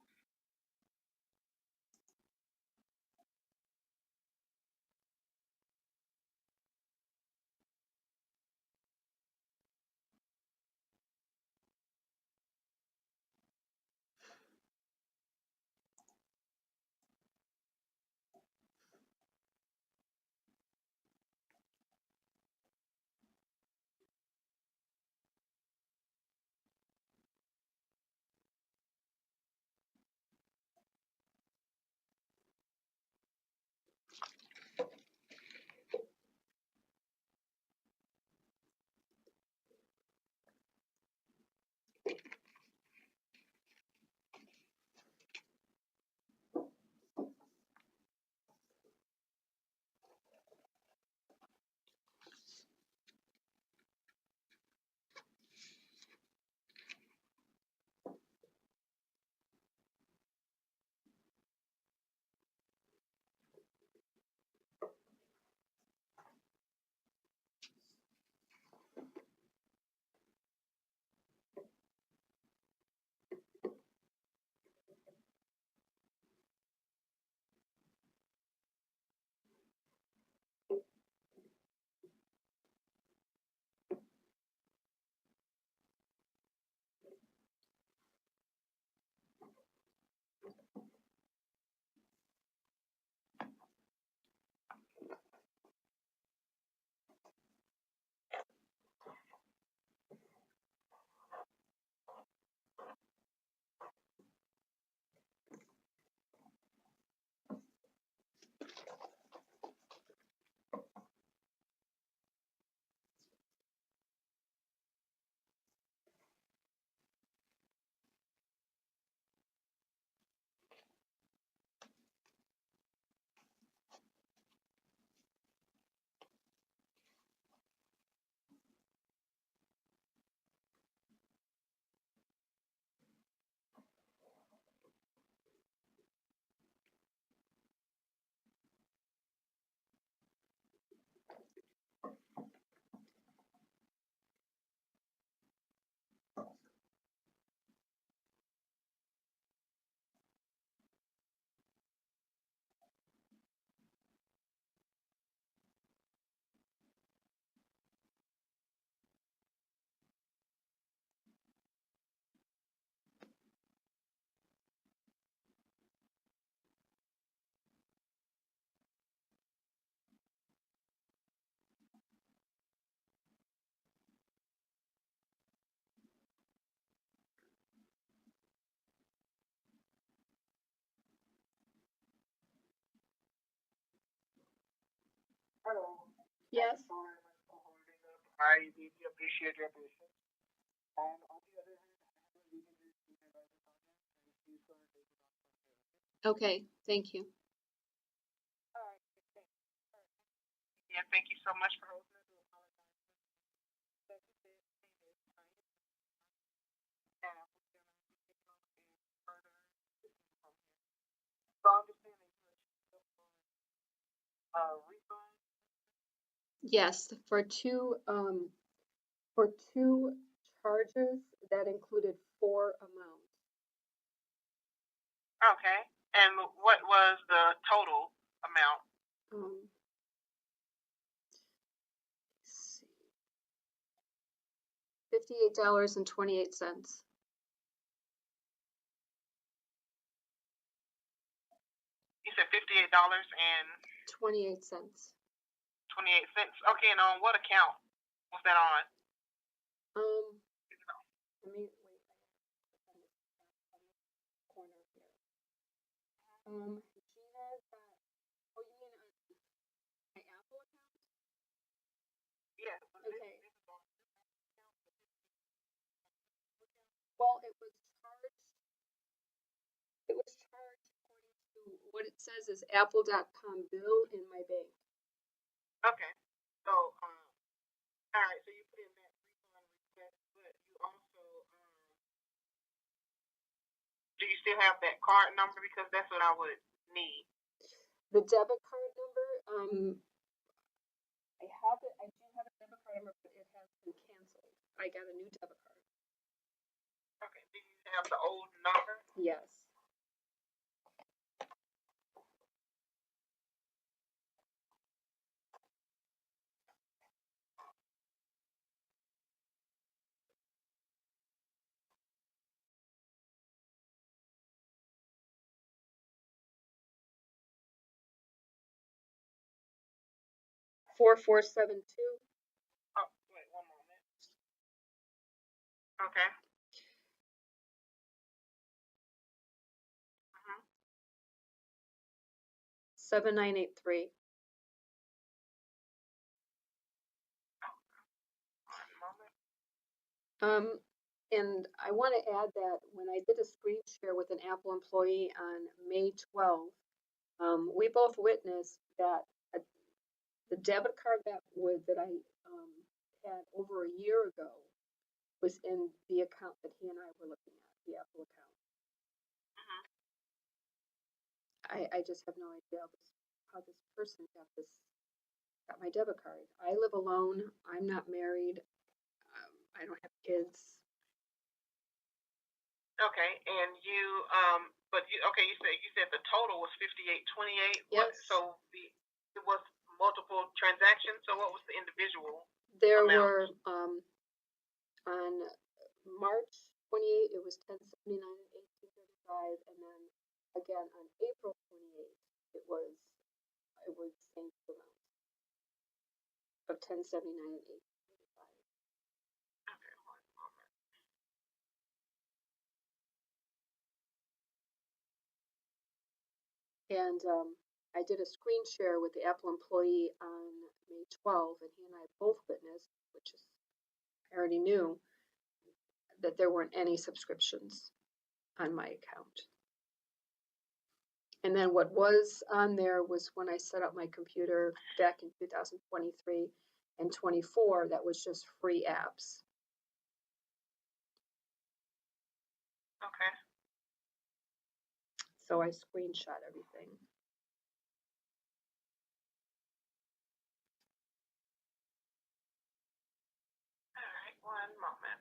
Hello.
Yes.
Thanks so very much for holding up. I really appreciate your patience. And on the other hand, I have a really great supervisor comment, and she's going to take it on from here.
Okay, thank you.
All right. Thanks. All right. Yeah, thank you so much for holding it. We apologize for the second time. And we're going to be taking on and further assistance from here. So I understand that you are still on refund.
Yes, for two charges that included 4 amounts.
Okay. And what was the total amount?
Let's see. $58.28.
You said $58.28.
28 cents.
Okay, and on what account was that on?
Let me wait. Corner here. Gina, oh, you mean on my Apple account?
Yeah.
Okay. Well, it was charged according to what it says is apple.com bill in my bank.
Okay. So, all right. So you put in that refund request, but you also, do you still have that card number? Because that's what I would need.
The debit card number, I have it, I do have a debit card number, but it has been canceled. I got a new debit card.
Okay. Do you have the old number?
Yes. Four 472.
Oh, wait, one moment. Okay.
7983.
One moment.
And I want to add that when I did a screen share with an Apple employee on May 12th, we both witnessed that the debit card that I had over a year ago was in the account that he and I were looking at, the Apple account. I just have no idea how this person got my debit card. I live alone. I'm not married. I don't have kids.
Okay, and you, but you, okay, you said the total was 5828.
Yes.
So it was multiple transactions. So what was the individual?
There
amount?
were on March 28th, it was 1079 and 1835, and then again on April 28th, it was the same amount of 1079 and 1835.
Okay, one moment.
And I did a screen share with the Apple employee on May 12th, and he and I both witnessed, which is I already knew, that there weren't any subscriptions on my account. And then what was on there was when I set up my computer back in 2023 and 24, that was just free apps.
Okay.
So I screenshot everything.
All right, one moment.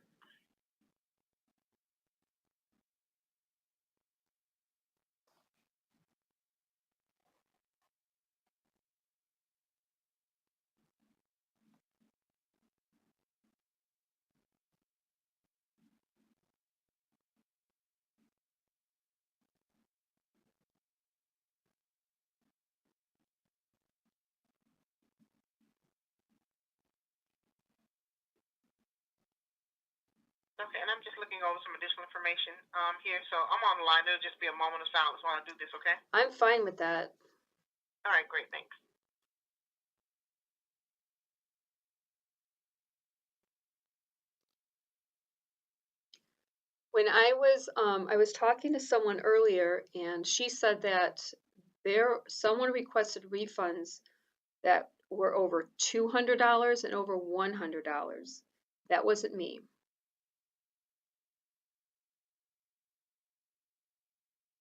Okay, and I'm just looking over some additional information here. So I'm on the line. It'll just be a moment of silence while I do this, okay?
I'm fine with that.
All right, great, thanks.
When I was talking to someone earlier, and she said that someone requested refunds that were over $200 and over $100. That wasn't me.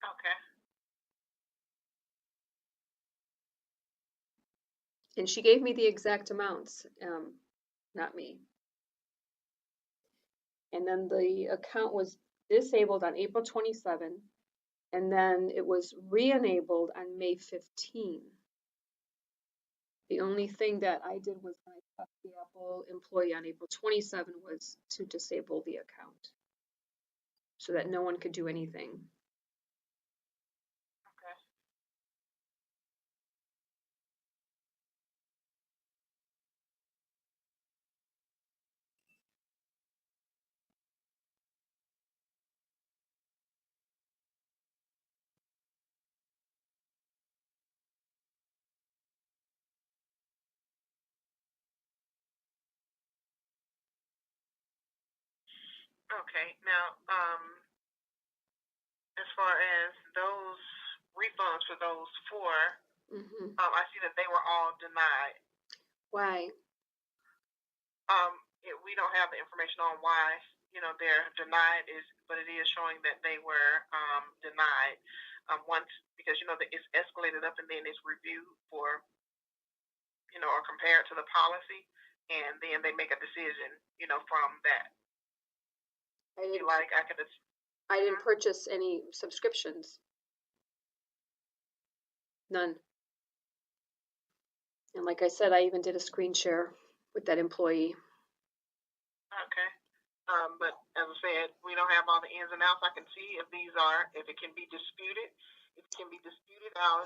Okay.
And she gave me the exact amounts, not me. And then the account was disabled on April 27, and then it was re-enabled on May 15. The only thing that I did was when I talked to the Apple employee on April 27 was to disable the account so that no one could do anything.
Okay, now, as far as those refunds for those 4, I see that they were all denied.
Why?
We don't have the information on why, they're denied, but it is showing that they were denied. Once, because, it's escalated up and then it's reviewed for, or compared to the policy, and then they make a decision, from that.
I didn't purchase any subscriptions. None. And like I said, I even did a screen share with that employee.
Okay. But as I said, we don't have all the ins and outs. I can see if it can be disputed. If it can be disputed, I'll,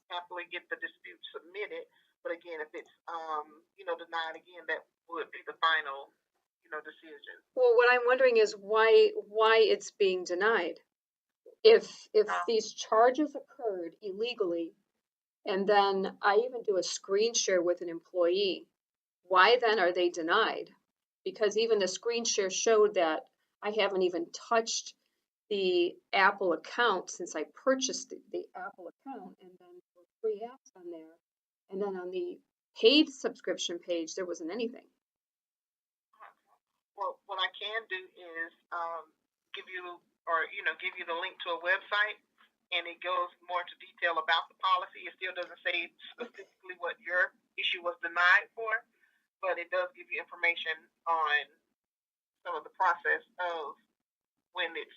happily get the dispute submitted. But again, if it's, denied again, that would be the final, decision.
Well, what I'm wondering is why it's being denied. If these charges occurred illegally, and then I even do a screen share with an employee, why then are they denied? Because even the screen share showed that I haven't even touched the Apple account since I purchased the Apple account, and then there were free apps on there. And then on the paid subscription page, there wasn't anything.
Well, what I can do is give you the link to a website, and it goes more into detail about the policy. It still doesn't say specifically what your issue was denied for, but it does give you information on some of the process of when it's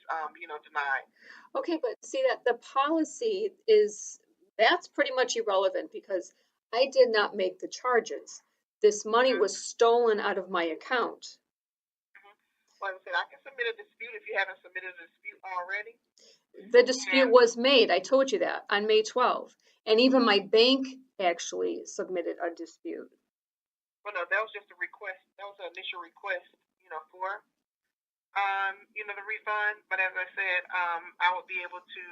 denied.
Okay, but see that the policy that's pretty much irrelevant because I did not make the charges. This money was stolen out of my account.
Like I said, I can submit a dispute if you haven't submitted a dispute already.
The dispute was made, I told you that, on May 12th. And even my bank actually submitted a dispute.
Well, no, that was just a request. That was an initial request, for, the refund. But as I said, I would be able to,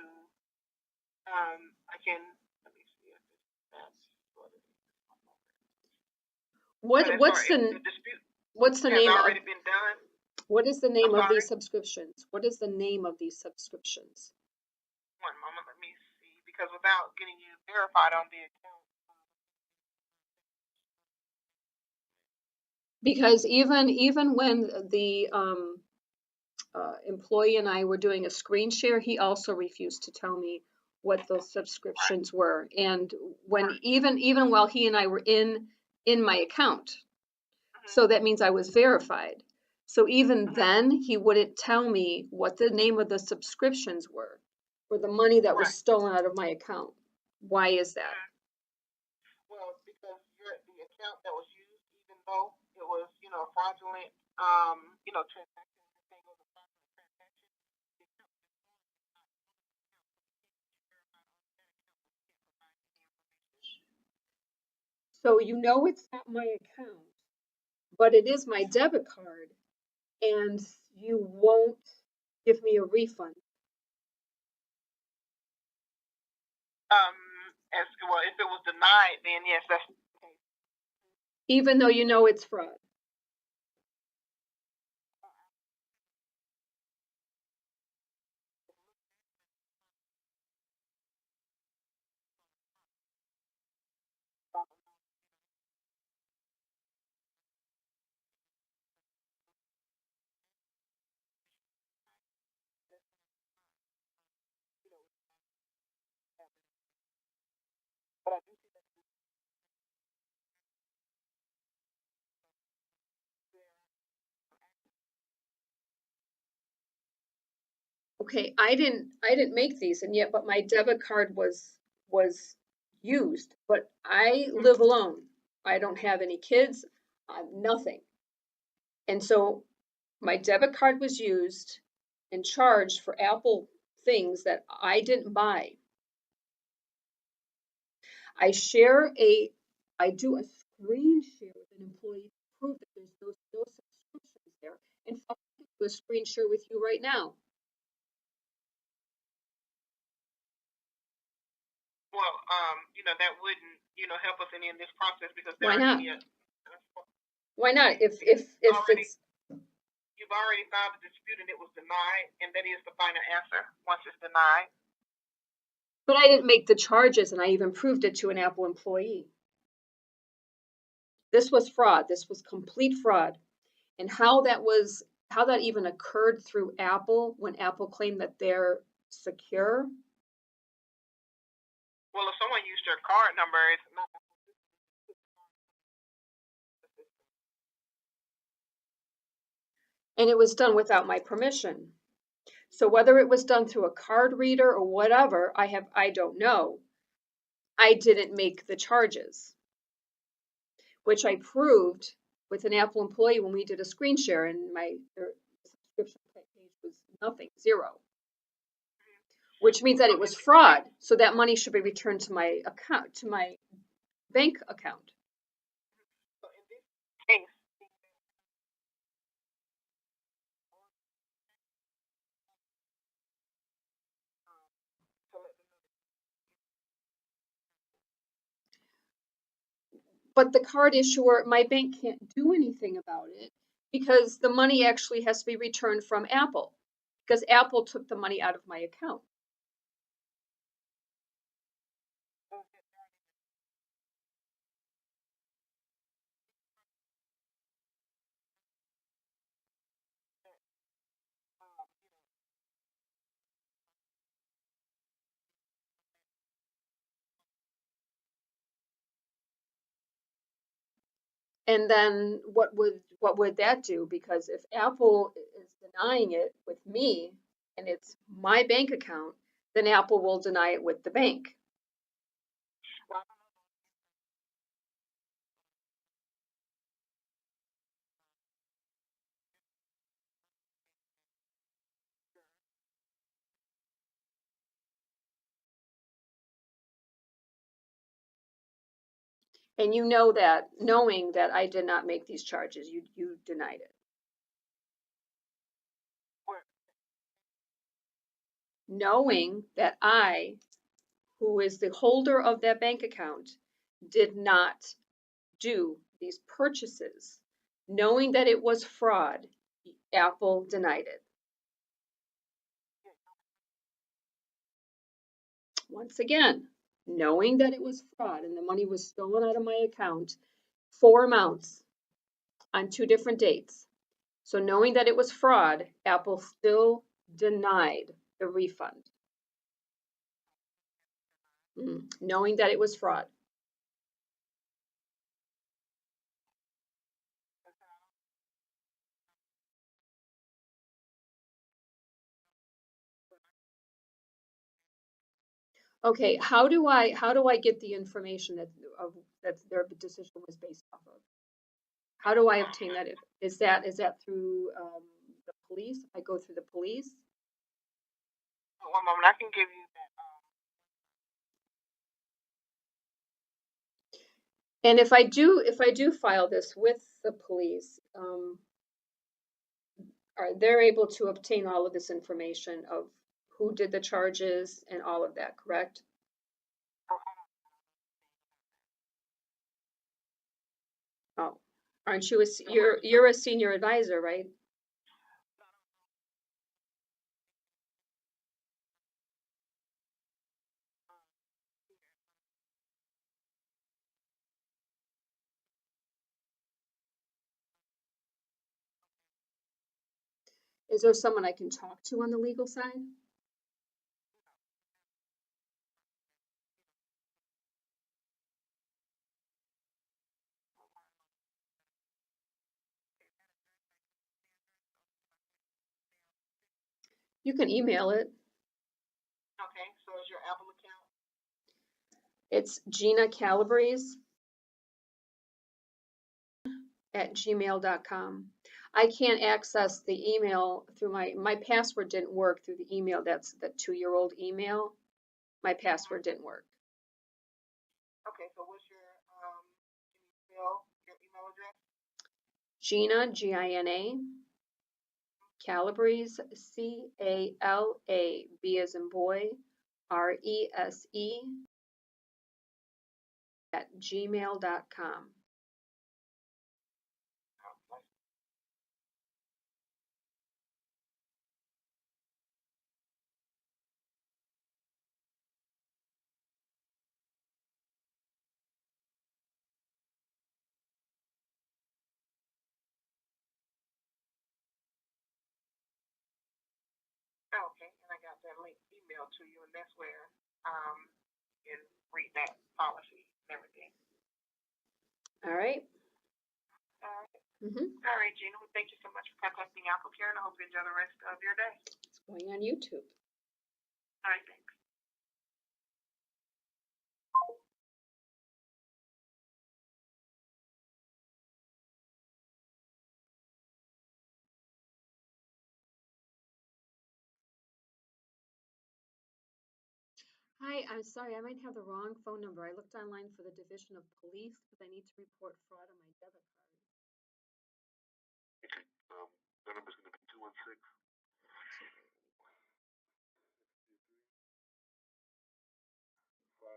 I can, let me see if that's what it is.
What's the name
already been done.
What is the name of these subscriptions? What is the name of these subscriptions?
One moment, let me see, because without getting you verified on the account.
Because even when the employee and I were doing a screen share, he also refused to tell me what those subscriptions were. And when even while he and I were in my account, so that means I was verified. So even then, he wouldn't tell me what the name of the subscriptions were for the money that was stolen out of my account. Why is that?
Well, because the account that was used, even though it was, a fraudulent, transaction,
So it's not my account, but it is my debit card, and you won't give me a refund.
As well, if it was denied, then yes, that's the case.
Even though it's fraud. Okay, I didn't make these, and yet, but my debit card was used. But I live alone. I don't have any kids, nothing. And so my debit card was used and charged for Apple things that I didn't buy. I do a screen share with an employee to prove that there's no subscriptions there. In fact, I can do a screen share with you right now.
Well, that wouldn't, help us any in this process because
why not? Why not? If it's
You've already filed a dispute and it was denied, and that is the final answer once it's denied.
But I didn't make the charges, and I even proved it to an Apple employee. This was fraud. This was complete fraud. And how that even occurred through Apple when Apple claimed that they're secure.
Well, if someone used your card number, it's not.
And it was done without my permission. So whether it was done through a card reader or whatever, I don't know. I didn't make the charges, which I proved with an Apple employee when we did a screen share, and my subscription page was nothing, zero. Which means that it was fraud. So that money should be returned to my account, to my bank account.
So in this case,
But the card issuer, my bank can't do anything about it because the money actually has to be returned from Apple because Apple took the money out of my account. And then what would that do? Because if Apple is denying it with me and it's my bank account, then Apple will deny it with the bank. And you know that, knowing that I did not make these charges, you denied it. Knowing that I, who is the holder of that bank account, did not do these purchases, knowing that it was fraud, Apple denied it. Once again, knowing that it was fraud and the money was stolen out of my account, 4 amounts on 2 different dates. So knowing that it was fraud, Apple still denied the refund. Knowing that it was fraud. Okay, how do I get the information that their decision was based off of? How do I obtain that? Is that through the police? I go through the police?
one moment, I can give you that.
And if I do file this with the police, are they able to obtain all of this information of who did the charges and all of that, correct? Oh, aren't you you're a senior advisor, right? Is there someone I can talk to on the legal side? You can email it.
Okay, so is your Apple account?
It's Gina Calabrese @gmail.com. I can't access the email through my password didn't work through the email. That's the 2-year-old email. My password didn't work.
Okay, so what's your can you spell your email address?
Gina, Gina, Calabrese, CALAB as in boy, RESE @gmail.com.
link emailed to you, and that's where you can read that policy and everything.
All right.
All right.
Mm-hmm.
All right, Gina. Well, thank you so much for contacting AppleCare, and I hope you enjoy the rest of your day.
It's going on YouTube.
All right, thanks.
Hi, I'm sorry, I might have the wrong phone number. I looked online for the Division of Police because I need to report fraud on my debit card.
Okay, the number's gonna be 216. 5100.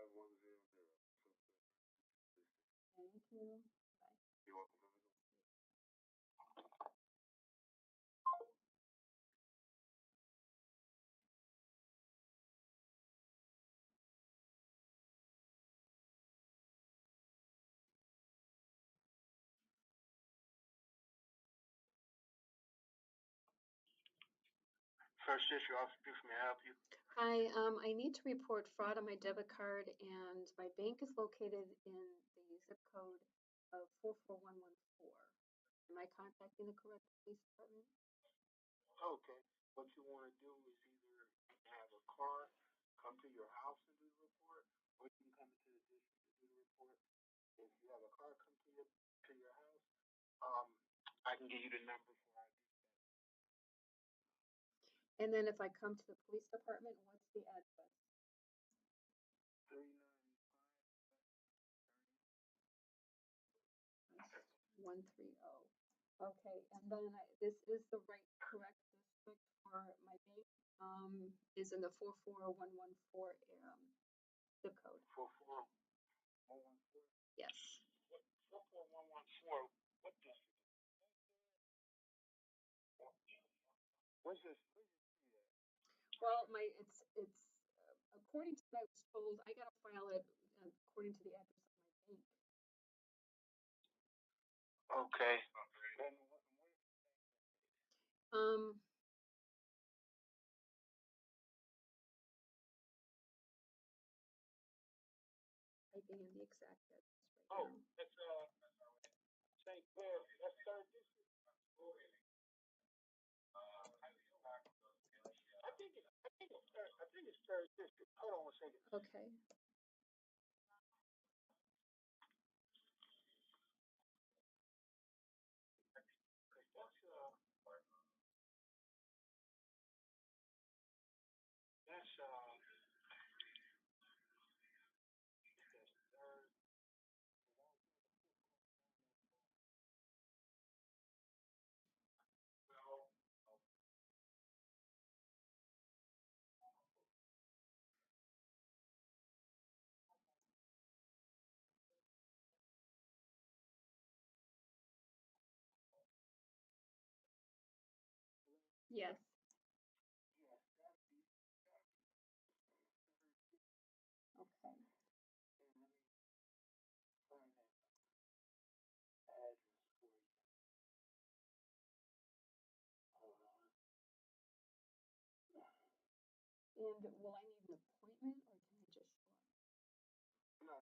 Thank you. Bye.
You're welcome. First issue, Officer, may I help you?
Hi, I need to report fraud on my debit card, and my bank is located in the zip code of 44114. Am I contacting the correct police department?
Okay, what you wanna do is either have a car come to your house and do the report, or you can come into the district to do the report. If you have a car come to your house, I can give you the number for ID.
And then if I come to the police department, what's the address? 130. Okay, and then this is the correct district for my bank. Is in the 44114 zip code.
44114.
Yes.
44114. What district? Where's this?
Well, it's according to what I was told, I gotta file it according to the address of my bank.
Okay.
Typing in the exact address right now.
That's St. Clair. That's third district. I think it's third district. Hold on one second.
Okay.
That's third.
Yes. Okay. And will I need an appointment or can I just show up?
No.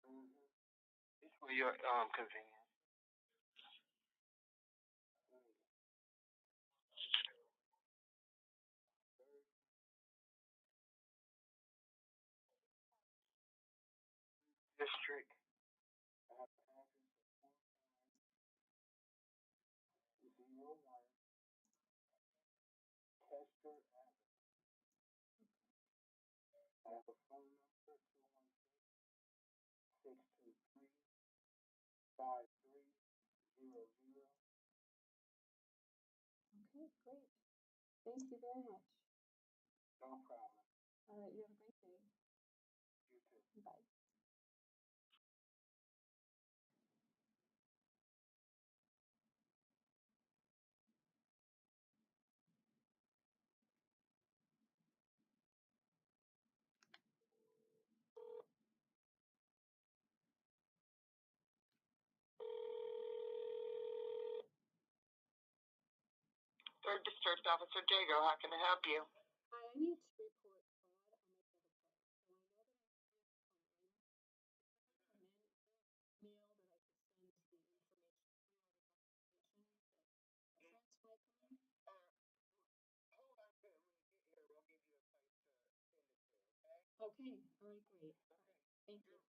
Okay.
It's for your convenience. District. Chester Avenue. I have a phone number 216-623-5300.
Okay, great. Thank you very much.
No problem.
All right, you have a great day.
You too.
Bye.
Third District Officer Jago, how can I help you?
Hi, I need to report fraud on my debit card. So I know that I have a phone. An email that I could send the information to or the notification that a transfer coming.
Hold on to it when you get here. We'll give you a place to send it to, okay?
Okay, all right, great.
Okay.
Thank you.